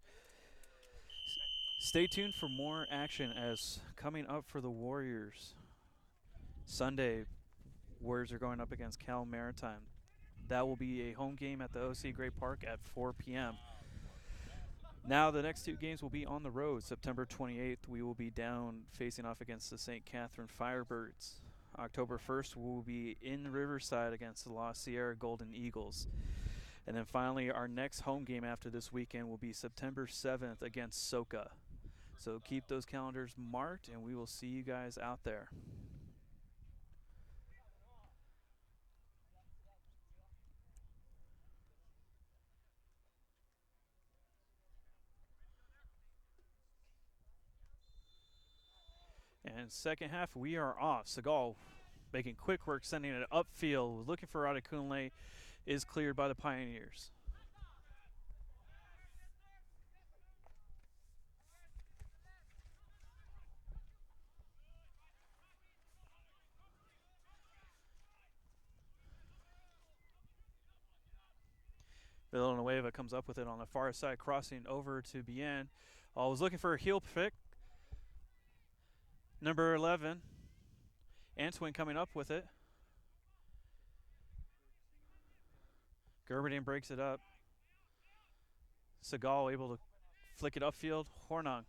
Stay tuned for more action as coming up for the Warriors. Sunday, Warriors are going up against Cal Maritime. That will be a home game at the OC Gray Park at 4 p.m. Now the next two games will be on the road. September 28th, we will be down facing off against the St. Catherine Firebirds. October 1st, we will be in Riverside against the La Sierra Golden Eagles. And then finally, our next home game after this weekend will be September 7th against Soka. So keep those calendars marked, and we will see you guys out there. And second half, we are off. Segal making quick work, sending it upfield, looking for Adekunle, is cleared by the Pioneers. Villanueva comes up with it on the far side, crossing over to Bien. Was looking for a heel pick. Number 11, Antwin coming up with it. Gerberding breaks it up. Segal able to flick it upfield. Hornung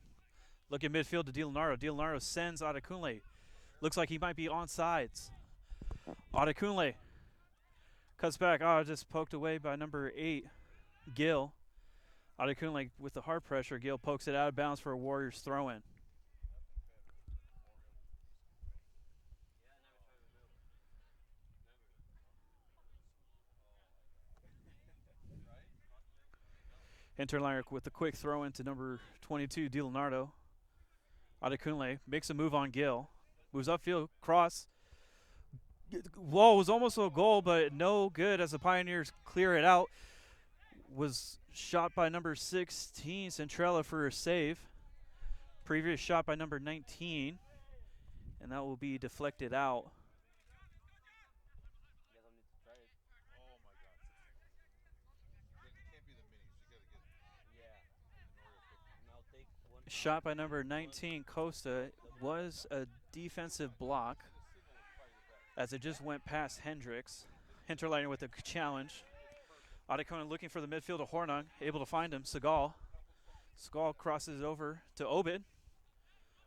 looking midfield to Delanaro. Delanaro sends Adekunle. Looks like he might be on sides. Adekunle cuts back. Just poked away by number 8, Gill. Adekunle with the hard pressure. Gill pokes it out of bounds for a Warriors throw-in. Interliner with the quick throw into number 22, DiLeonardo. Adekunle makes a move on Gill. Moves upfield, cross. Whoa, was almost a goal, but no good as the Pioneers clear it out. Was shot by number 16, Centrella, for a save. Previous shot by number 19, and that will be deflected out. Shot by number 19, Costa, was a defensive block as it just went past Hendricks. Hinterliner with a challenge. Adekunle looking for the midfield of Hornung, able to find him. Segal crosses over to Obed.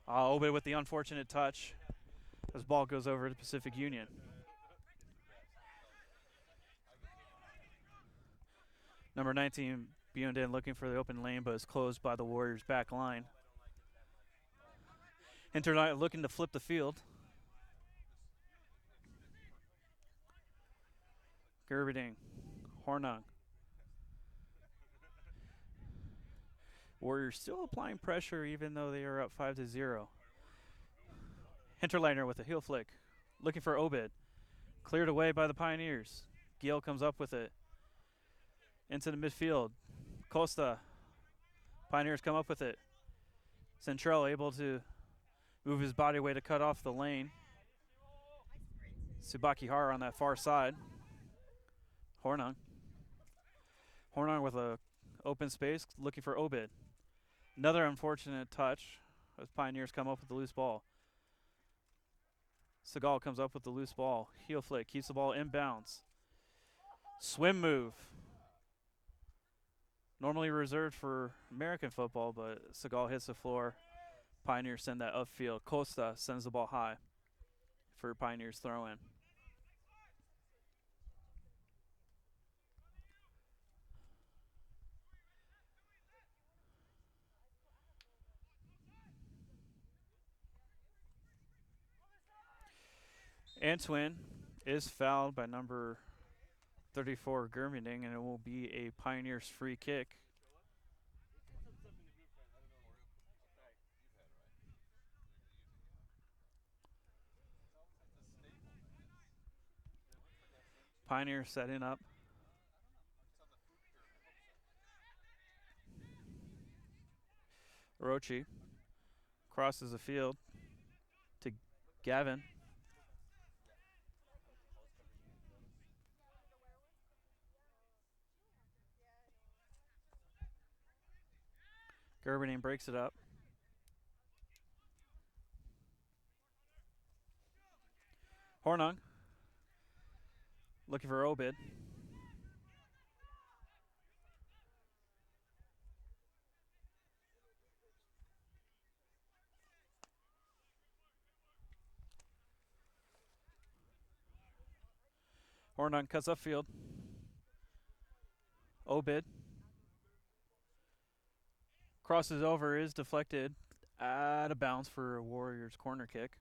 Obed with the unfortunate touch as ball goes over to Pacific Union. Number 19, Bionden looking for the open lane, but is closed by the Warriors' back line. Hinterliner looking to flip the field. Gerberding, Hornung. Warriors still applying pressure even though they are up 5-0. Hinterliner with a heel flick. Looking for Obed. Cleared away by the Pioneers. Gill comes up with it. Into the midfield. Costa. Pioneers come up with it. Centrell able to move his body weight to cut off the lane. Tsubaki Hara on that far side. Hornung with a open space, looking for Obed. Another unfortunate touch as Pioneers come up with the loose ball. Segal comes up with the loose ball. Heel flick, keeps the ball inbounds. Swim move. Normally reserved for American football, but Segal hits the floor. Pioneers send that upfield. Costa sends the ball high for Pioneers throw-in. Antwin is fouled by number 34, Germending, and it will be a Pioneers free kick. Pioneers setting up. Orochi crosses the field to Gavin. Gerberding breaks it up. Hornung looking for Obid. Hornung cuts upfield. Obid crosses over, is deflected out of bounds for a Warriors corner kick.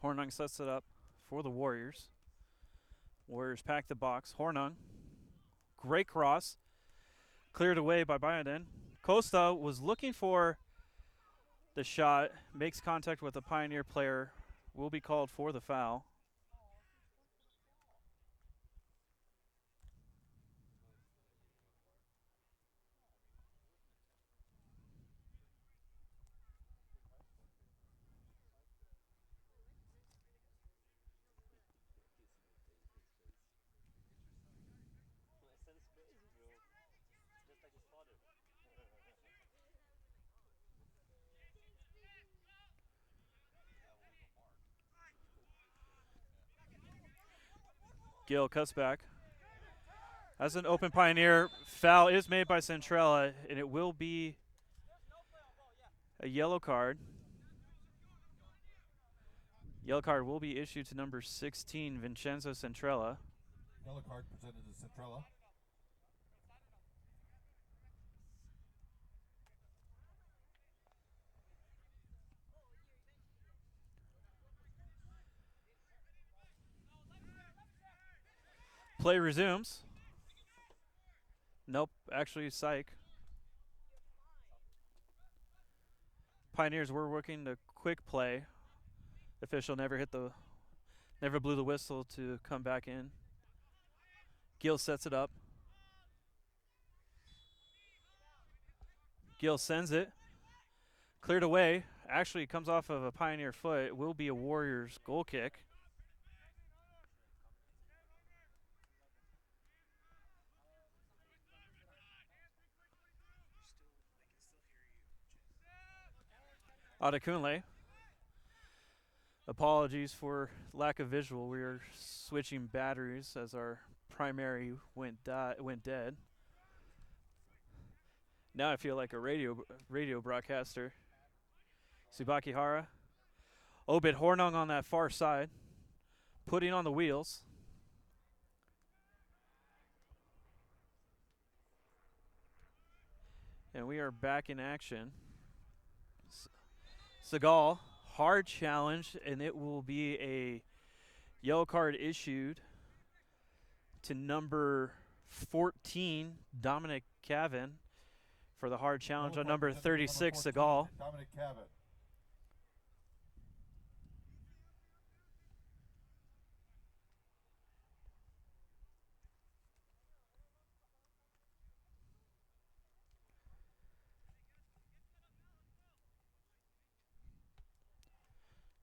Hornung sets it up for the Warriors. Warriors pack the box. Hornung, great cross, cleared away by Bioden. Costa was looking for the shot, makes contact with the Pioneer player, will be called for the foul. Gill cuts back. As an open Pioneer, foul is made by Centrella, and it will be a yellow card. Yellow card will be issued to number 16, Vincenzo Centrella. Yellow card presented to Centrella. Play resumes. Nope, actually psych. Pioneers were working the quick play. Official never blew the whistle to come back in. Gill sets it up. Gill sends it. Cleared away. Actually comes off of a Pioneer foot. It will be a Warriors goal kick. Adekunle. Apologies for lack of visual. We are switching batteries as our primary went dead. Now I feel like a radio broadcaster. Subakihara. Obid Hornung on that far side. Putting on the wheels. And we are back in action. Seagal, hard challenge, and it will be a yellow card issued to number 14, Dominic Cavan, for the hard challenge on number 36, Seagal. Dominic Cavan.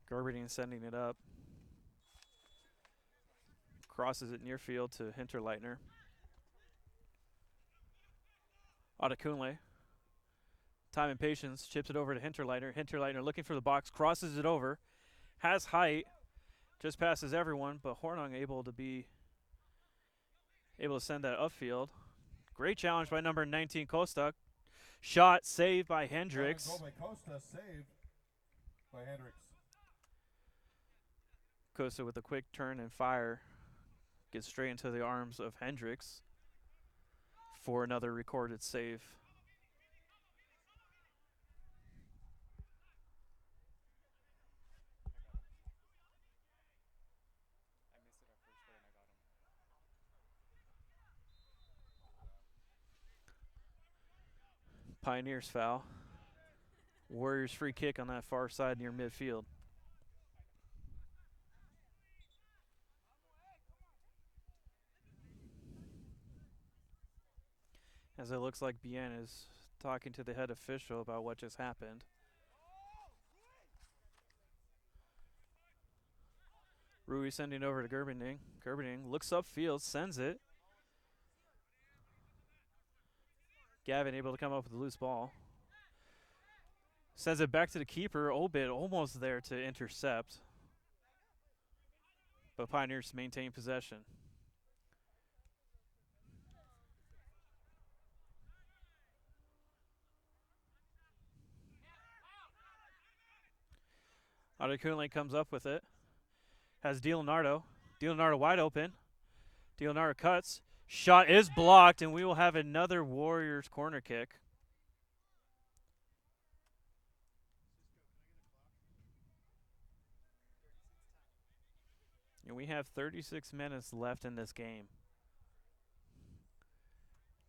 Gerberding sending it up. Crosses it near field to Hinterleitner. Adekunle. Time and patience. Chips it over to Hinterleitner. Hinterleitner looking for the box. Crosses it over. Has height. Just passes everyone, but Hornung able to send that upfield. Great challenge by number 19, Costa. Shot saved by Hendricks. Goal by Costa, saved by Hendricks. Costa with a quick turn and fire. Gets straight into the arms of Hendricks for another recorded save. Pioneers foul. Warriors free kick on that far side near midfield. As it looks like Bien is talking to the head official about what just happened. Rui sending over to Gerberding. Gerberding looks upfield, sends it. Gavin able to come up with a loose ball. Sends it back to the keeper. Obid almost there to intercept. But Pioneers maintain possession. Adekunle comes up with it. Has Leonardo. Leonardo wide open. Leonardo cuts. Shot is blocked, and we will have another Warriors corner kick. And we have 36 minutes left in this game.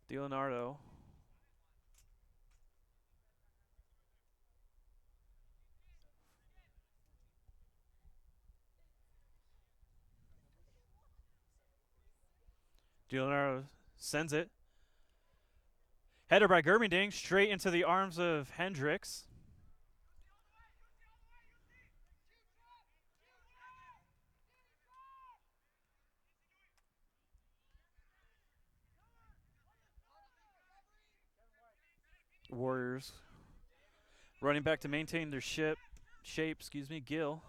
Leonardo. Leonardo sends it. Header by Gerberding straight into the arms of Hendricks. Warriors running back to maintain their shape. Gill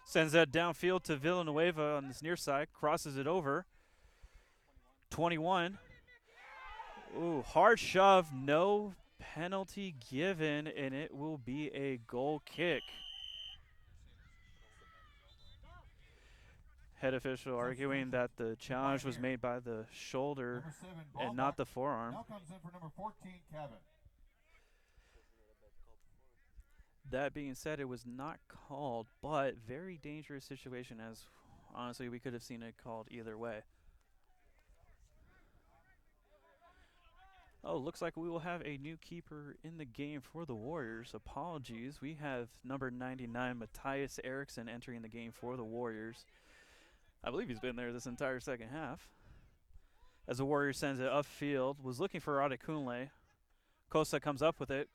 sends that downfield to Villanueva on this near side. Crosses it over. 21. Ooh, hard shove. No penalty given, and it will be a goal kick. Head official arguing that the challenge was made by the shoulder and not the forearm. Now comes in for number 14, Kevin. That being said, it was not called, but very dangerous situation, as honestly we could have seen it called either way. Oh, looks like we will have a new keeper in the game for the Warriors. Apologies. We have number 99, Matthias Eriksson, entering the game for the Warriors. I believe he's been there this entire second half. As the Warriors sends it upfield, was looking for Adekunle. Costa comes up with it,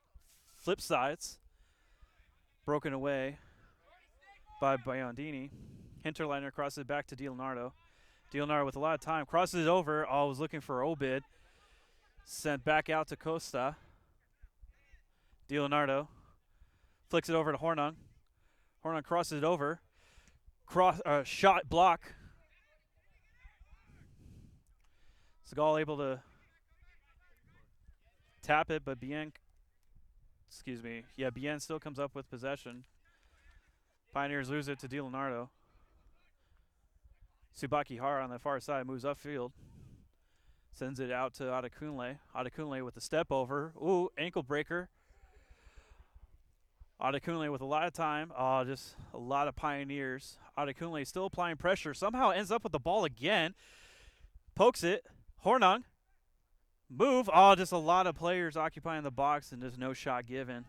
flip sides. Broken away by Biondini. Hinterliner crosses it back to Leonardo. Leonardo with a lot of time. Crosses it over. Oh, was looking for Obid. Sent back out to Costa. Leonardo flicks it over to Hornung. Hornung crosses it over. Shot block. Segal able to tap it, but Bien still comes up with possession. Pioneers lose it to Leonardo. Subaki Hara on the far side moves upfield. Sends it out to Adekunle. Adekunle with the step over. Ooh, ankle breaker. Adekunle with a lot of time. Oh, just a lot of Pioneers. Adekunle still applying pressure. Somehow ends up with the ball again. Pokes it. Hornung. Move. Oh, just a lot of players occupying the box and there's no shot given.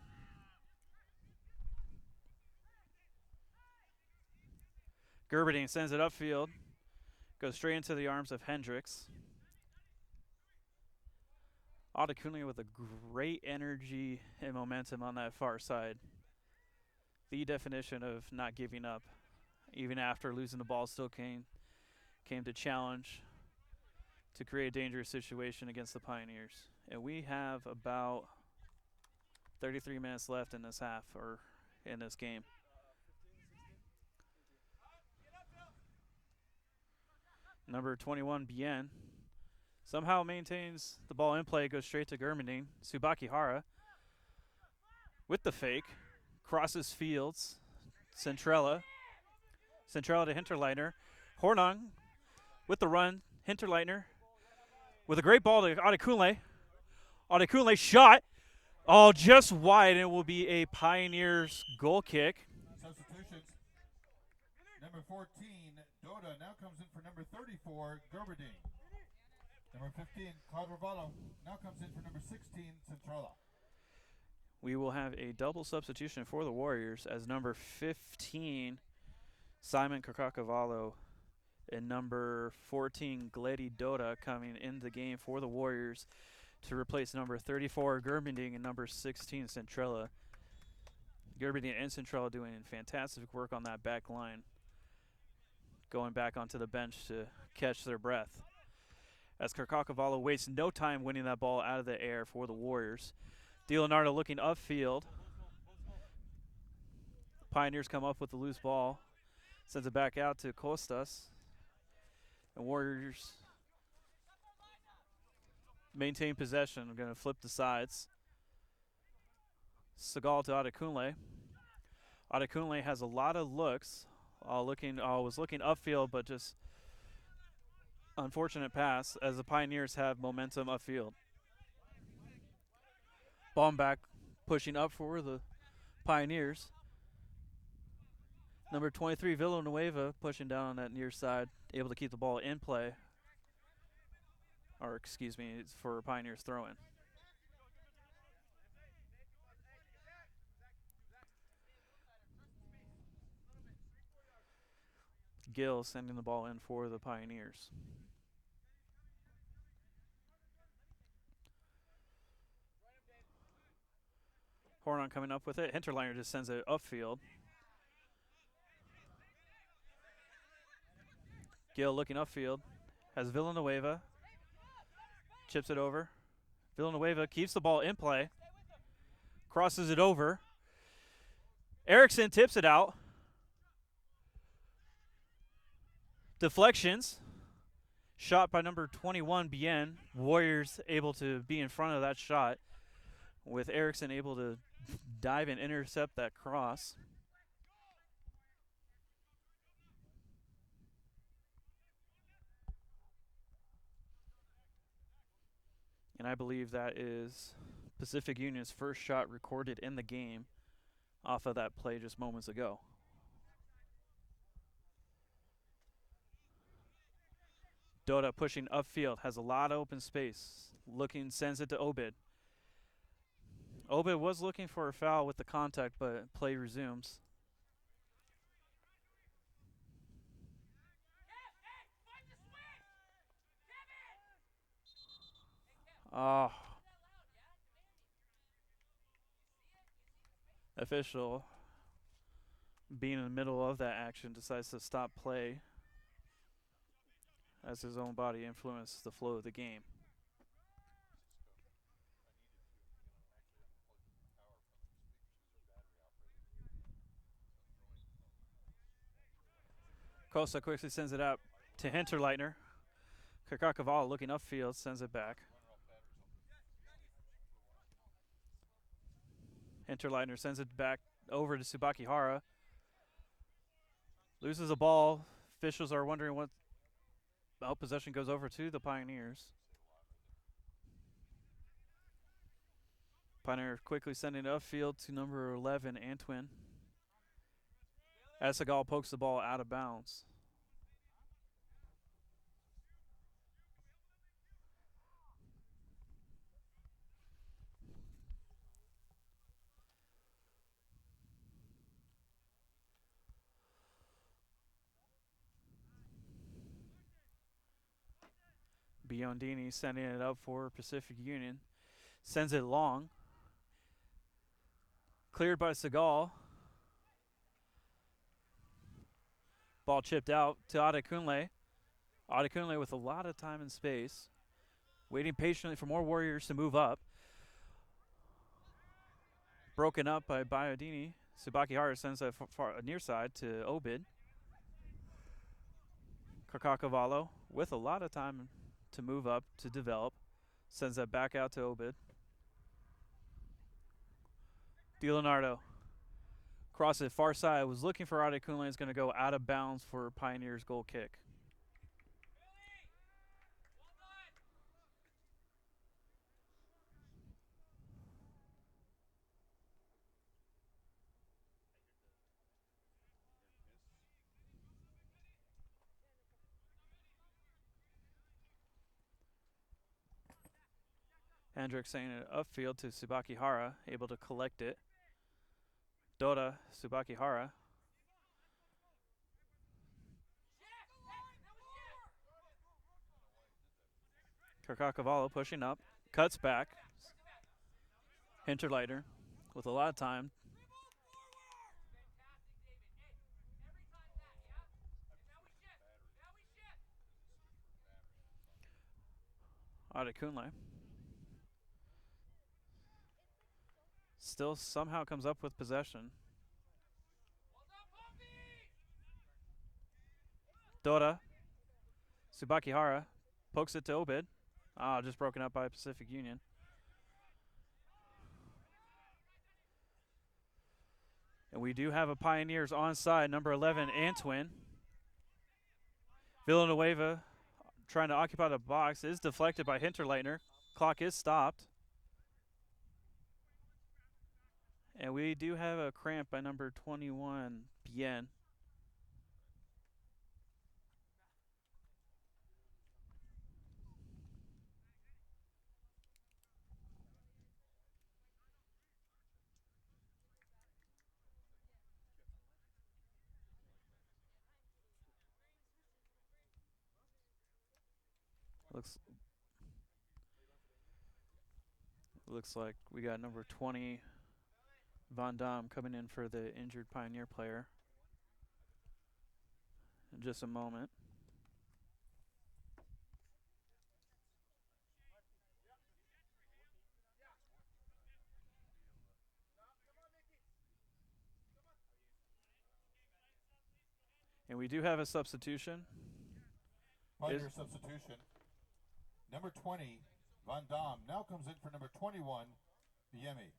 Gerberding sends it upfield. Goes straight into the arms of Hendricks. Adekunle with a great energy and momentum on that far side. The definition of not giving up. Even after losing the ball, still came to challenge to create a dangerous situation against the Pioneers. And we have about 33 minutes left in this half, or in this game. Number 21, Bien, somehow maintains the ball in play, goes straight to Gerberding. Subaki Hara with the fake, crosses fields. Centrella to Hinterleitner. Hornung with the run. Hinterleitner with a great ball to Adekunle. Adekunle shot. Oh, just wide, and it will be a Pioneers goal kick. Substitutions. Number 14, Doda now comes in for number 34, Gerberding. Number 15, Quadrivallo now comes in for number 16, Centrala. We will have a double substitution for the Warriors as number 15, Simon Kakakavallo, and number 14, Glady Doda coming in the game for the Warriors to replace number 34 Gerbending and number 16 Centrella. Gerbending and Centrella doing fantastic work on that back line, going back onto the bench to catch their breath. As Kirkakavala wastes no time winning that ball out of the air for the Warriors. DiLeonardo looking upfield. Pioneers come up with the loose ball. Sends it back out to Costas. And Warriors maintain possession. I'm going to flip the sides. Segal to Adekunle. Adekunle has a lot of looks. Was looking upfield, but just unfortunate pass as the Pioneers have momentum upfield. Baum pushing up for the Pioneers. Number 23 Villanueva pushing down on that near side, able to keep the ball in play. Or excuse me, it's for Pioneers throw-in. Gill sending the ball in for the Pioneers. Hornon coming up with it. Hinterliner just sends it upfield. Gill looking upfield. Has Villanueva. Chips it over. Villanueva keeps the ball in play. Crosses it over. Erickson tips it out. Deflections. Shot by number 21, Bien. Warriors able to be in front of that shot, with Erickson able to dive and intercept that cross. And I believe that is Pacific Union's first shot recorded in the game off of that play just moments ago. Dota pushing upfield, has a lot of open space. Sends it to Obed. Obed was looking for a foul with the contact, but play resumes. Official, being in the middle of that action, decides to stop play as his own body influences the flow of the game. Costa quickly sends it out to Hinterleitner. Kirkakavala looking upfield, sends it back. Hinterleitner sends it back over to Tsubakihara. Loses the ball. Officials are wondering what possession goes over to the Pioneers. Pioneer quickly sending it upfield to number 11, Antwin. As Segal pokes the ball out of bounds. Biondini sending it up for Pacific Union. Sends it long. Cleared by Segal. Ball chipped out to Adekunle. Adekunle with a lot of time and space. Waiting patiently for more Warriors to move up. Broken up by Biondini. Tsubakihara sends it near side to Obed. Kakakavallo with a lot of time to move up, to develop. Sends that back out to Obed. DiLeonardo. Cross it far side. Was looking for Adekunle. Is going to go out of bounds for Pioneers goal kick. Hendricks saying it upfield to Tsubakihara, able to collect it. Dota, Tsubakihara. Cavallo pushing up, cuts back. Hinterleiter with a lot of time. Adekunle still somehow comes up with possession. Dora. Subakihara pokes it to Obed. Just broken up by Pacific Union. And we do have a Pioneers onside, number 11, Antwin. Villanueva trying to occupy the box is deflected by Hinterleitner. Clock is stopped. And we do have a cramp by number 21, Bien. Looks like we got number 20, Von Dam, coming in for the injured Pioneer player in just a moment. And we do have a substitution. Pioneer substitution. Number 20, Von Dam, now comes in for number 21, Biemi.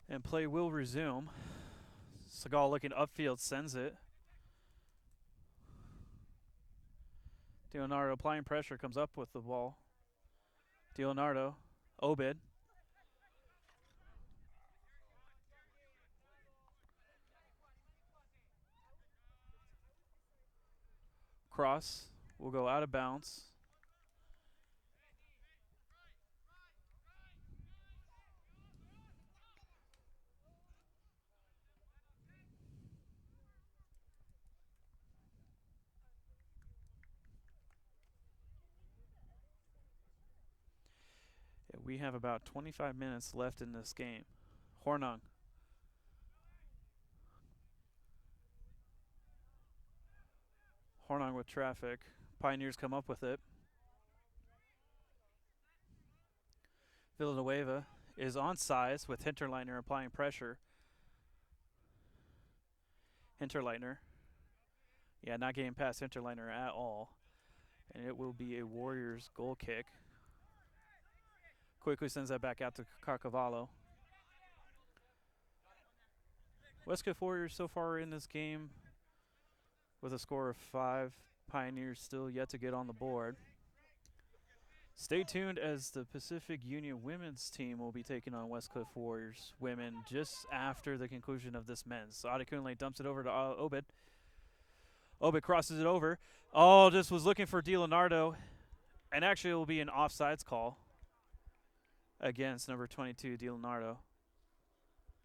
And play will resume. Segal looking upfield, sends it. Leonardo applying pressure, comes up with the ball. Leonardo, Obed. Cross will go out of bounds. We have about 25 minutes left in this game. Hornung. Hornung with traffic. Pioneers come up with it. Villanueva is on size with Hinterleitner applying pressure. Hinterleitner. Yeah, not getting past Hinterleitner at all. And it will be a Warriors goal kick. Quickly sends that back out to Carcavallo. Westcliff Warriors so far in this game with a score of 5. Pioneers still yet to get on the board. Stay tuned as the Pacific Union women's team will be taking on Westcliff Warriors women just after the conclusion of this men's. So Adekunle dumps it over to Obed. Obed crosses it over. Just was looking for DiLeonardo. And actually it will be an offsides call against number 22, DiLeonardo.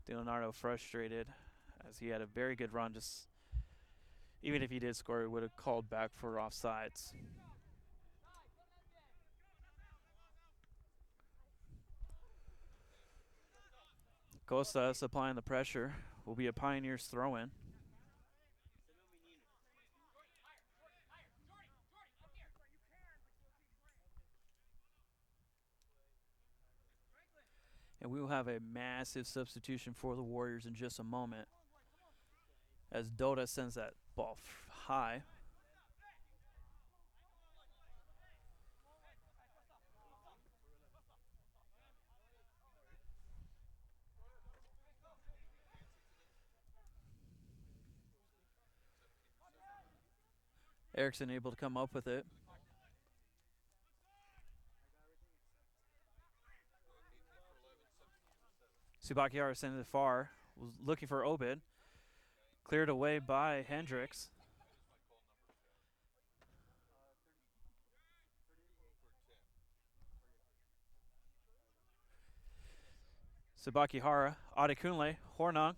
DiLeonardo frustrated as he had a very good run. Just even if he did score, he would have called back for offsides. Costas applying the pressure. Will be a Pioneers throw-in. And we will have a massive substitution for the Warriors in just a moment as Dota sends that ball high. Erickson able to come up with it. Subakiara sent it far. Was looking for Obed. Cleared away by Hendricks. Sabakihara, Adekunle, Hornung.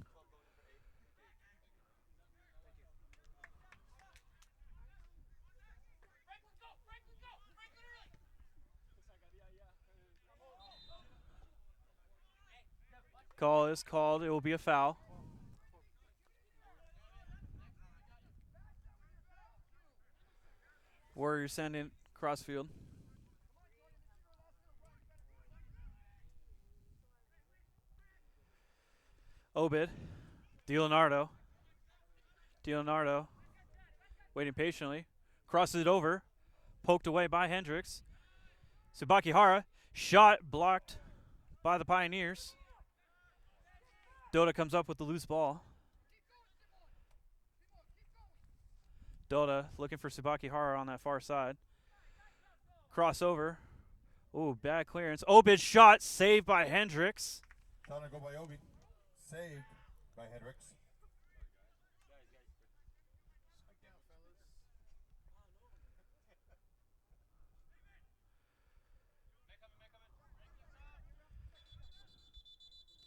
Call is called. It will be a foul. Warriors sending crossfield. Obed. DiLeonardo. DiLeonardo waiting patiently. Crosses it over. Poked away by Hendricks. Sabakihara. Shot blocked by the Pioneers. Dota comes up with the loose ball. Dota looking for Sabakihara on that far side. Crossover. Ooh, bad clearance. Obed shot saved by Hendricks. Trying to go by Obi. Saved by Hendricks.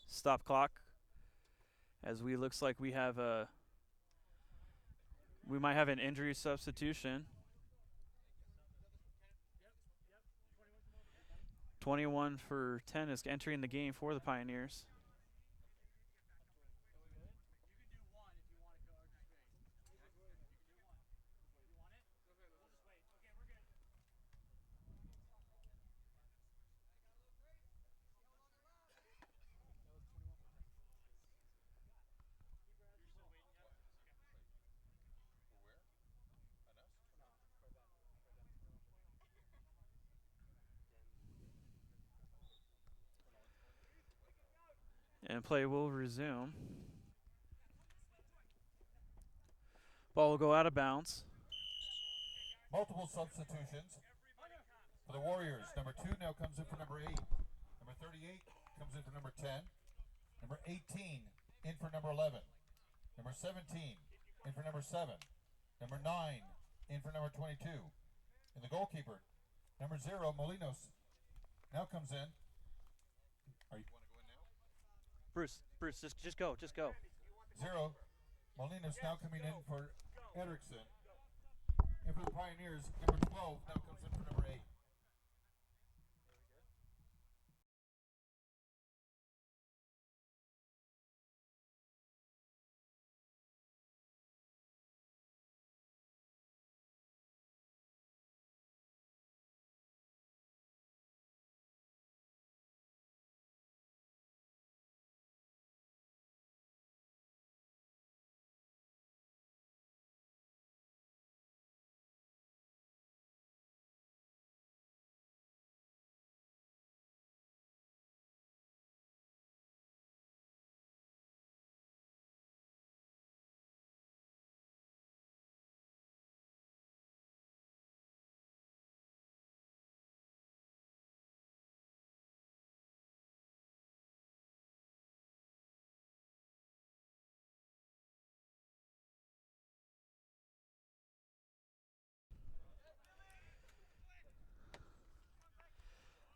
Stop clock. As looks like we have we might have an injury substitution. 21 for 10 is entering the game for the Pioneers. And play will resume. Ball will go out of bounds. Multiple substitutions for the Warriors. Number 2 now comes in for number 8. Number 38 comes in for number 10. Number 18 in for number 11. Number 17 in for number 7. Number 9 in for number 22. And the goalkeeper, number 0, Molinos, now comes in. Are you want to go in now? Bruce, just go. 0, Molinos now coming in for Erickson. And for the Pioneers, number 12 now comes in for number 8.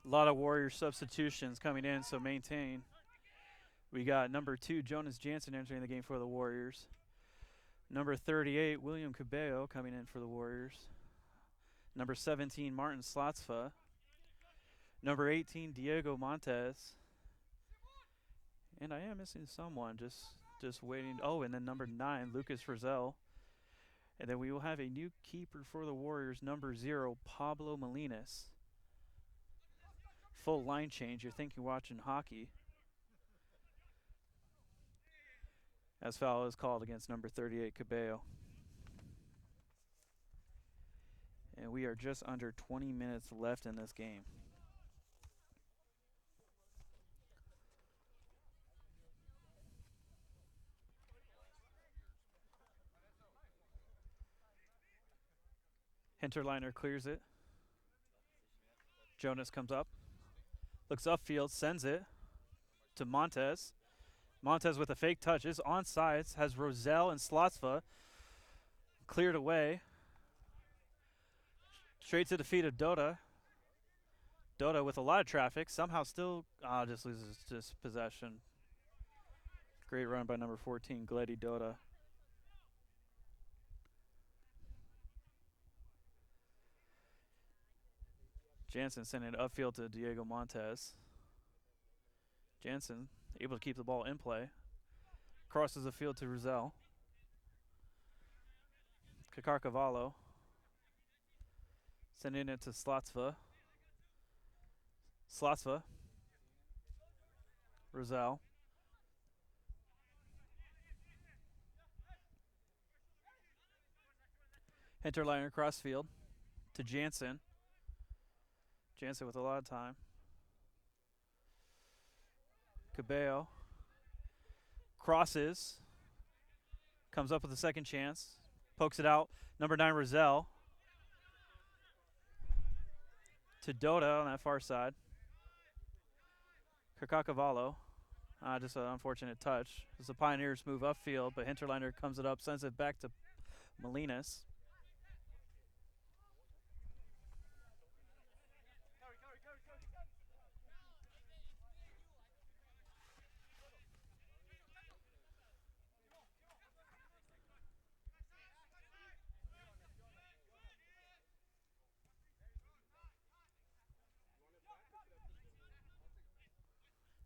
A lot of Warrior substitutions coming in, so maintain. We got number 2, Jonas Jansen, entering the game for the Warriors. Number 38, William Cabello, coming in for the Warriors. Number 17, Martin Slotzfa. Number 18, Diego Montes. And I am missing someone, just waiting. Oh, and then number 9, Lucas Frizzell. And then we will have a new keeper for the Warriors, number 0, Pablo Molinas. Full line change. You're thinking watching hockey. As foul is called against number 38, Cabello. And we are just under 20 minutes left in this game. Hinterliner clears it. Jonas comes up. Looks upfield, sends it to Montes. Montes with a fake touch is onside. Has Roselle and Slotzfa cleared away. Straight to the feet of Dota. Dota with a lot of traffic. Somehow still just loses just possession. Great run by number 14, Glady Dota. Jansen sending it upfield to Diego Montez. Jansen able to keep the ball in play. Crosses the field to Rizal. Kakarkavallo sending it to Slotsva. Slotsva. Rizal. Hinterliner cross field to Jansen. Jansen with a lot of time. Cabello crosses. Comes up with a second chance. Pokes it out. Number 9, Rizal. To Dota on that far side. Kakakavallo. Just an unfortunate touch. As the Pioneers move upfield, but Hinterliner comes it up, sends it back to Molinas.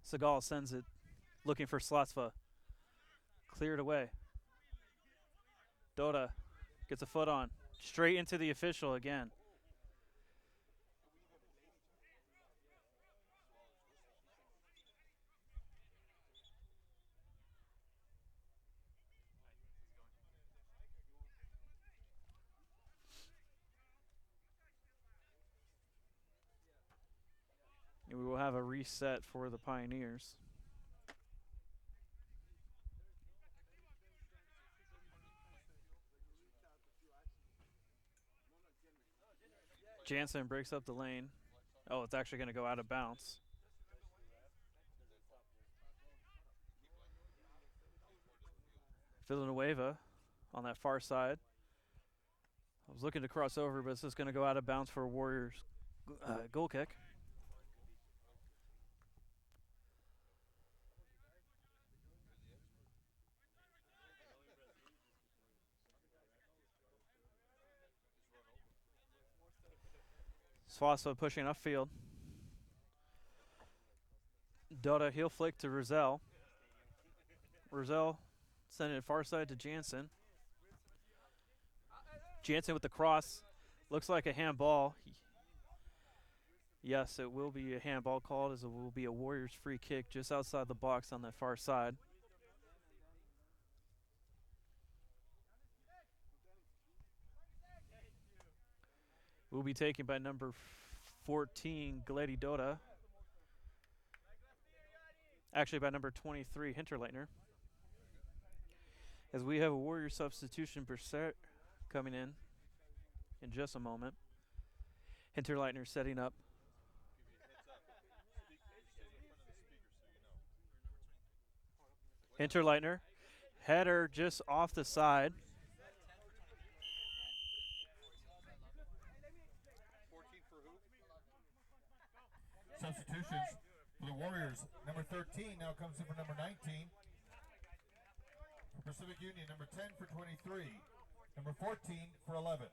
Segal sends it, looking for Slotsva. Cleared away. Dota gets a foot on. Straight into the official again. And we will have a reset for the Pioneers. Jansen breaks up the lane. Oh, it's actually going to go out of bounds. Villanueva on that far side. I was looking to cross over, but it's just going to go out of bounds for a Warriors goal kick. Swasso pushing upfield. Dota heel flick to Rizal. Rizal sending it far side to Jansen. Jansen with the cross. Looks like a handball. Yes, it will be a handball called, as it will be a Warriors free kick just outside the box on that far side. Will be taken by number 14, Glady Dota. Actually, by number 23, Hinterleitner. As we have a Warrior substitution coming in just a moment. Hinterleitner setting up. Hinterleitner. Header just off the side. Substitutions for the Warriors. Number 13 now comes in for number 19. For Pacific Union, number 10 for 23. Number 14 for 11.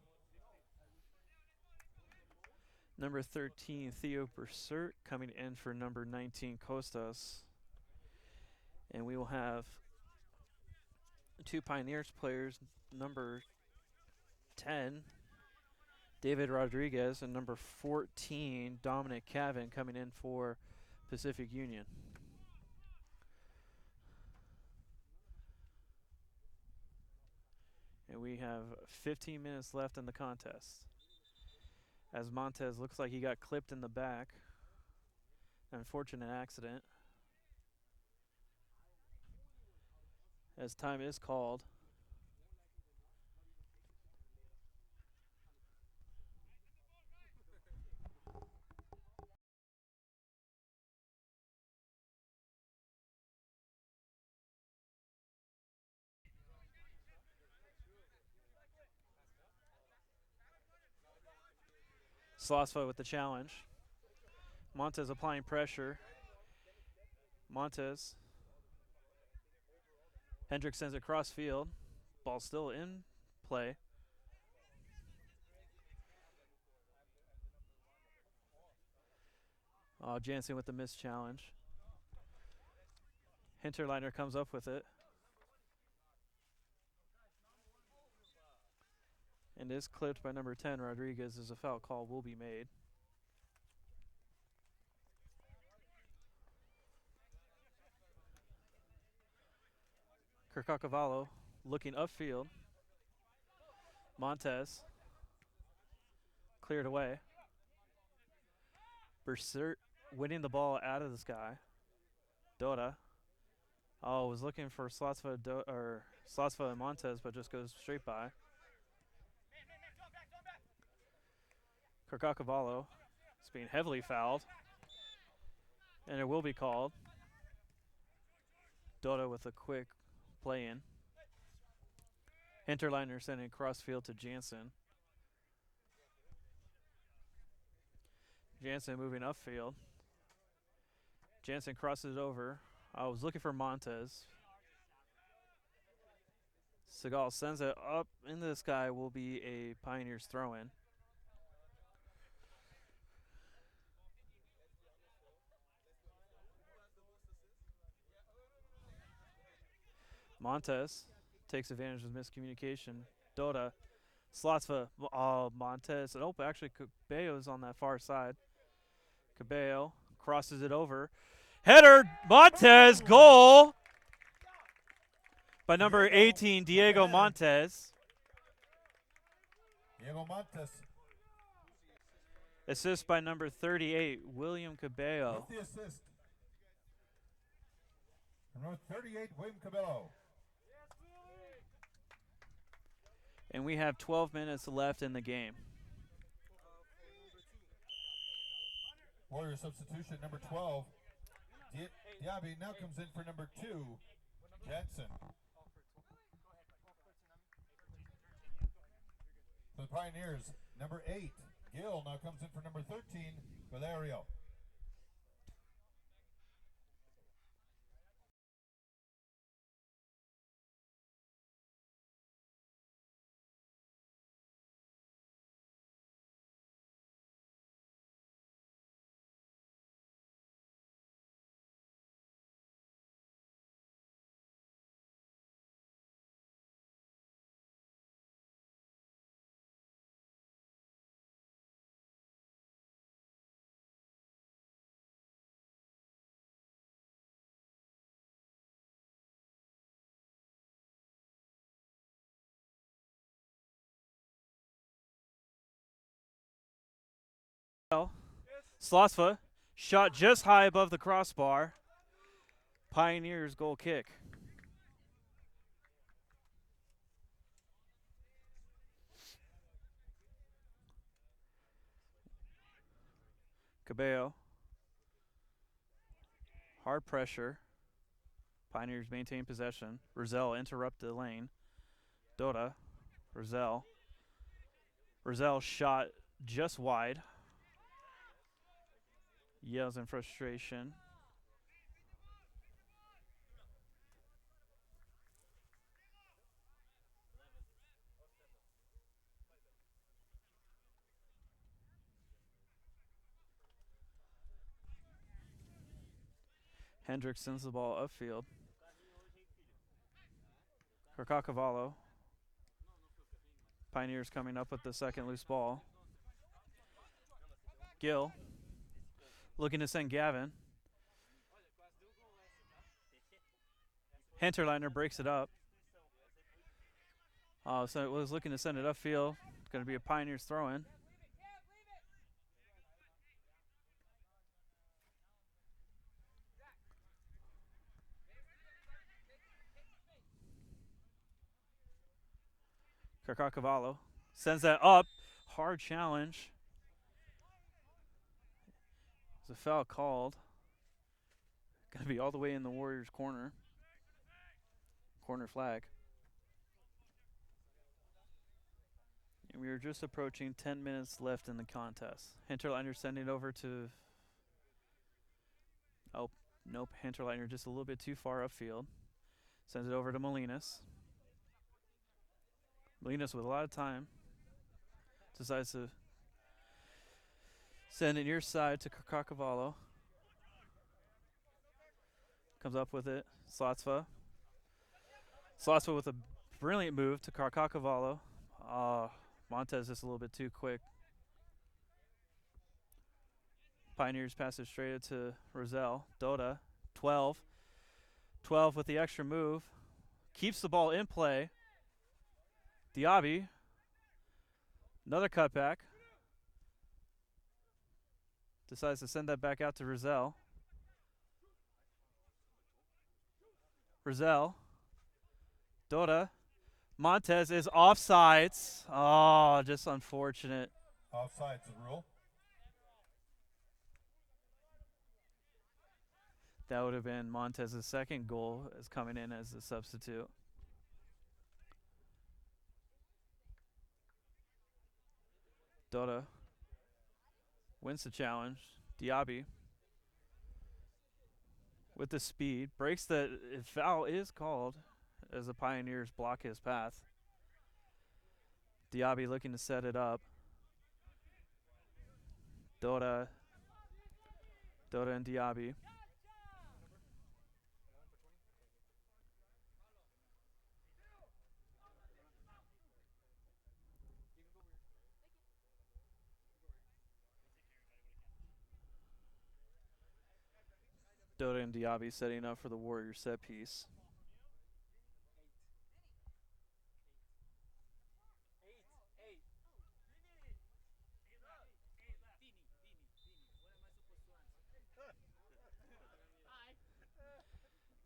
Number 13, Theo Bersert, coming in for number 19, Costas. And we will have 2 Pioneers players, number 10, David Rodriguez, and number 14, Dominic Cavan, coming in for Pacific Union. And we have 15 minutes left in the contest. As Montez looks like he got clipped in the back. Unfortunate accident. As time is called. Slosva with the challenge. Montez applying pressure. Montez. Hendricks sends it cross field. Ball still in play. Jansen with the missed challenge. Hinterliner comes up with it. And is clipped by number 10, Rodriguez, as a foul call will be made. Kirkakavallo looking upfield. Montez cleared away. Bercert winning the ball out of the sky. Dota. Was looking for Slotsva and Montez, but just goes straight by. Kirkakavallo is being heavily fouled. And it will be called. Dota with a quick play in. Hinterliner sending cross field to Jansen. Jansen moving upfield. Jansen crosses it over. I was looking for Montez. Segal sends it up into the sky. Will be a Pioneers throw-in. Montez takes advantage of miscommunication. Dota. Slotsva. Montez. Actually, Cabello's on that far side. Cabello crosses it over. Header. Montez. Goal by number 18, Diego Montez. Diego Montes Assist by number 38, William Cabello. with the assist. Number 38, William Cabello. And we have 12 minutes left in the game. Warrior substitution, number 12. Diaby now comes in for number 2, Jensen. For the Pioneers, number 8, Gill now comes in for number 13, Valerio. Slotsva shot just high above the crossbar. Pioneers goal kick. Cabello. Hard pressure. Pioneers maintain possession. Roselle interrupt the lane. Dota. Roselle. Roselle shot just wide. Yells in frustration. Hendricks sends the ball upfield. Kirkakavallo. Pioneers coming up with the second loose ball. Gill looking to send Gavin. Hinterliner breaks it up. So it was looking to send it upfield. It's going to be a Pioneers throw-in. Kirkakavallo sends that up. Hard challenge. There's a foul called. Going to be all the way in the Warriors' corner. Corner flag. And we are just approaching 10 minutes left in the contest. Hinterliner sending over to Oh, nope. Hinterleitner just a little bit too far upfield. Sends it over to Molinas. Molinas with a lot of time. Decides to send it near side to Cavallo. Comes up with it. Slotsva. Slotsva with a brilliant move to Cavallo. Montez just a little bit too quick. Pioneers pass it straight to Roselle. Dota. 12. 12 with the extra move. Keeps the ball in play. Diaby. Another cutback. Decides to send that back out to Roselle. Roselle. Dota. Montez is offsides. Oh, just unfortunate. Offside's the rule. That would have been Montez's second goal as coming in as a substitute. Dota wins the challenge. Diaby with the speed. Breaks the foul is called as the Pioneers block his path. Diaby looking to set it up. Dota and Diaby. Dota and Diaby setting up for the Warriors set piece.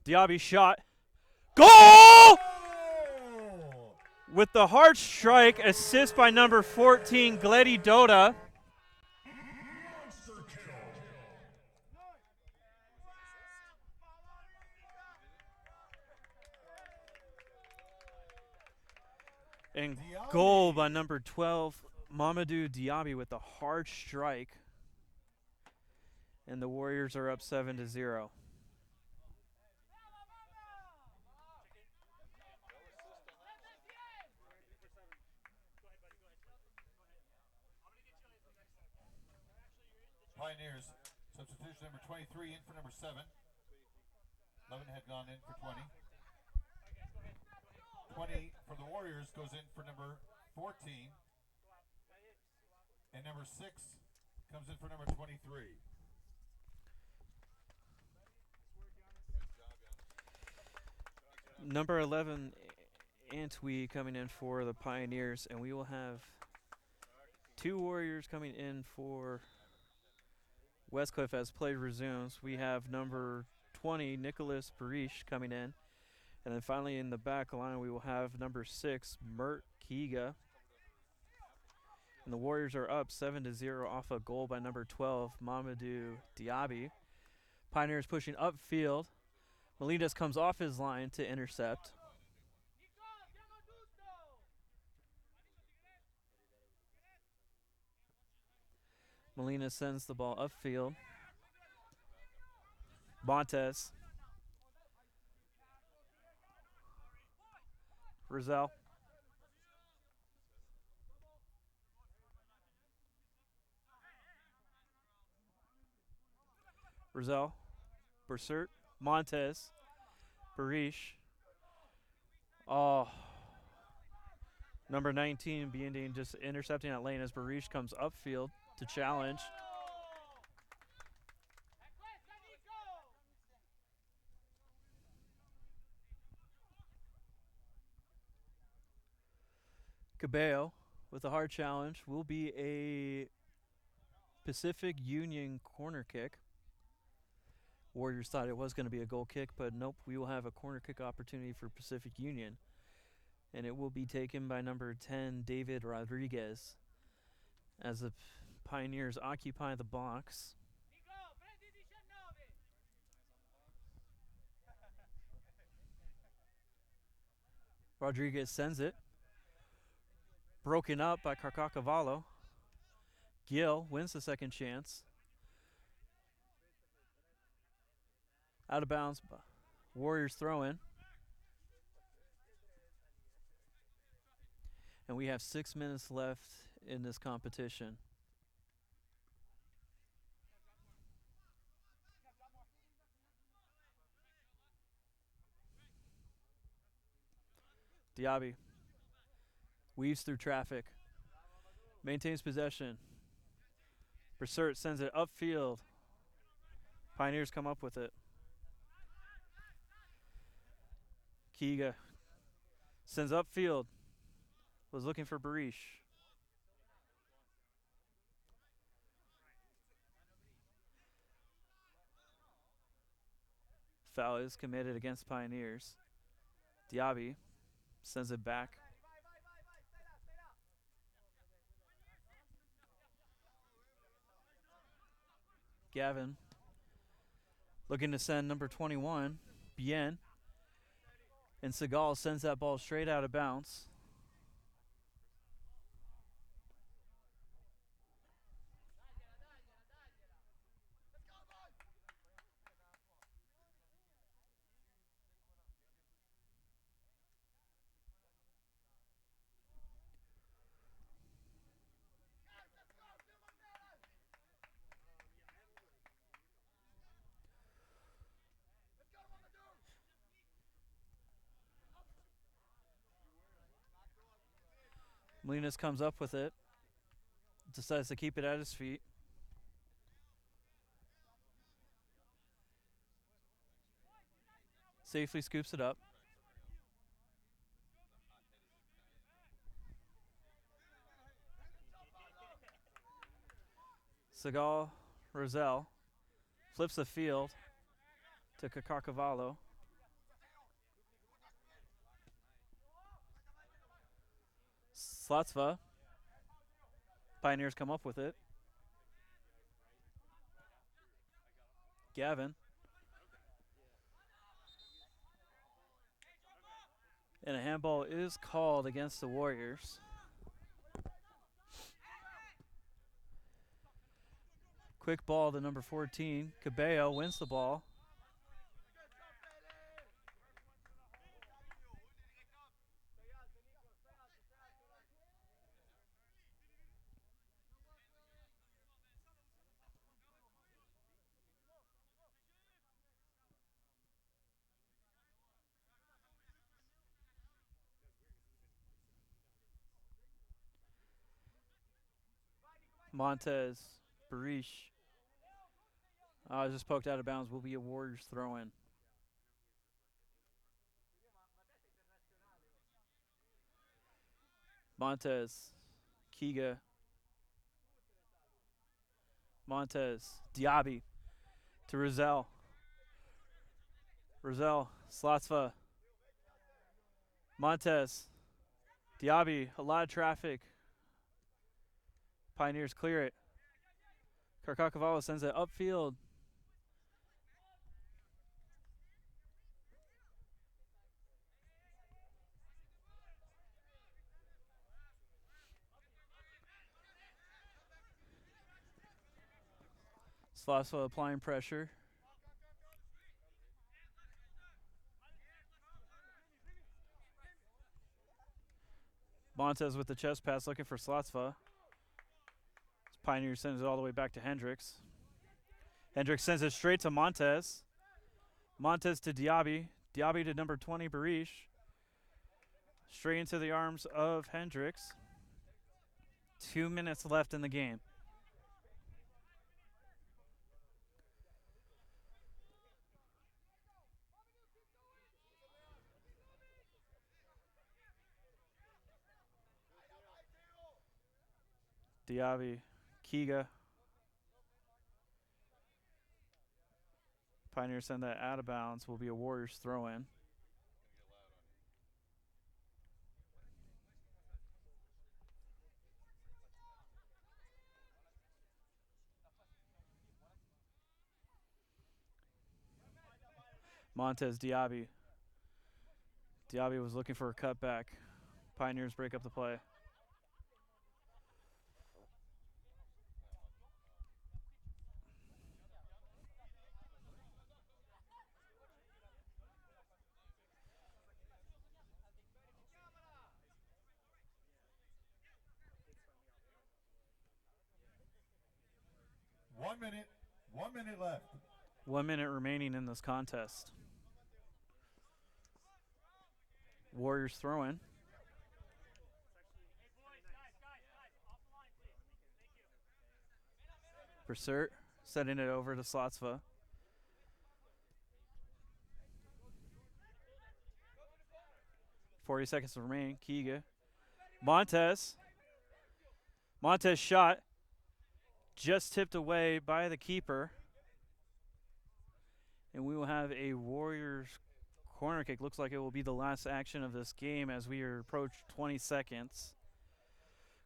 Diaby shot. Goal! With the hard strike, assist by number 14, Gledy Dota. And goal by number 12, Mamadou Diaby with the hard strike. And the Warriors are up 7-0. Pioneers, substitution number 23 in for number 7. 11 had gone in for 20. 20 for the Warriors goes in for number 14. And number 6 comes in for number 23. Number 11, Antwi coming in for the Pioneers, and we will have 2 Warriors coming in for Westcliff as play resumes. We have number 20, Nicholas Parish, coming in. And then finally in the back line, we will have number 6, Mert Kiga. And the Warriors are up 7-0 off a goal by number 12, Mamadou Diaby. Pioneers pushing upfield. Molinas comes off his line to intercept. Molina sends the ball upfield. Montez. Roselle. Roselle. Bersert. Montez. Barish. Oh. Number 19, Biendine just intercepting that lane as Barish comes upfield to challenge. Cabello with a hard challenge will be a Pacific Union corner kick. Warriors thought it was going to be a goal kick, but nope, we will have a corner kick opportunity for Pacific Union. And it will be taken by number 10, David Rodriguez, as the Pioneers occupy the box. Rodriguez sends it. Broken up by Cavallo. Gil wins the second chance. Out of bounds. Warriors throw in. And we have 6 minutes left in this competition. Diaby weaves through traffic. Maintains possession. Bressert sends it upfield. Pioneers come up with it. Kiga sends upfield. Was looking for Barish. Foul is committed against Pioneers. Diaby sends it back. Gavin looking to send number 21, Bien. And Segal sends that ball straight out of bounds. Molinas comes up with it. Decides to keep it at his feet. Safely scoops it up. Segal Roselle flips the field to Cacavallo. Slotsva. Pioneers come up with it. Gavin. And a handball is called against the Warriors. Quick ball to number 14. Cabello wins the ball. Montez, Barish. Just poked out of bounds. Will be a Warriors throw in. Montez, Kiga. Montez, Diaby to Roselle. Roselle, Slotsva. Montez, Diaby, a lot of traffic. Pioneers clear it. Carcacavallo sends it upfield. Slotsva applying pressure. Montez with the chest pass looking for Slotsva. Pioneer sends it all the way back to Hendricks. Hendricks sends it straight to Montez. Montez to Diaby. Diaby to number 20, Barish. Straight into the arms of Hendricks. 2 minutes left in the game. Diaby, Kiga. Pioneers send that out of bounds. Will be a Warriors throw in. Montez, Diaby. Diaby was looking for a cutback. Pioneers break up the play. 1 minute. 1 minute left. 1 minute remaining in this contest. Warriors throwing. Brissert setting it over to Slotsva. .40 seconds remain. Kiga. Montez shot. Just tipped away by the keeper. And we will have a Warriors corner kick. Looks like it will be the last action of this game as we are approach 20 seconds.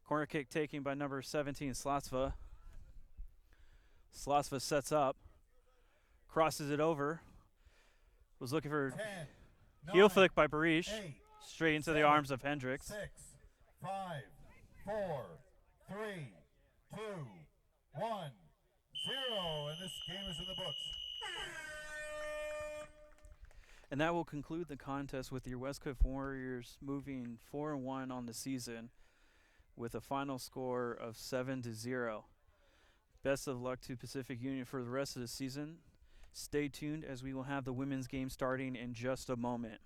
Corner kick taken by number 17, Slotsva. Slotsva sets up. Crosses it over. Was looking for 10, heel 9, flick by Barish. 8, Straight into the 7, arms of Hendricks. 6, 5, 4, 3, 2, 1, 0. And this game is in the books. And that will conclude the contest with your West Coast Warriors moving 4-1 on the season with a final score of 7-0. Best of luck to Pacific Union for the rest of the season. Stay tuned as we will have the women's game starting in just a moment.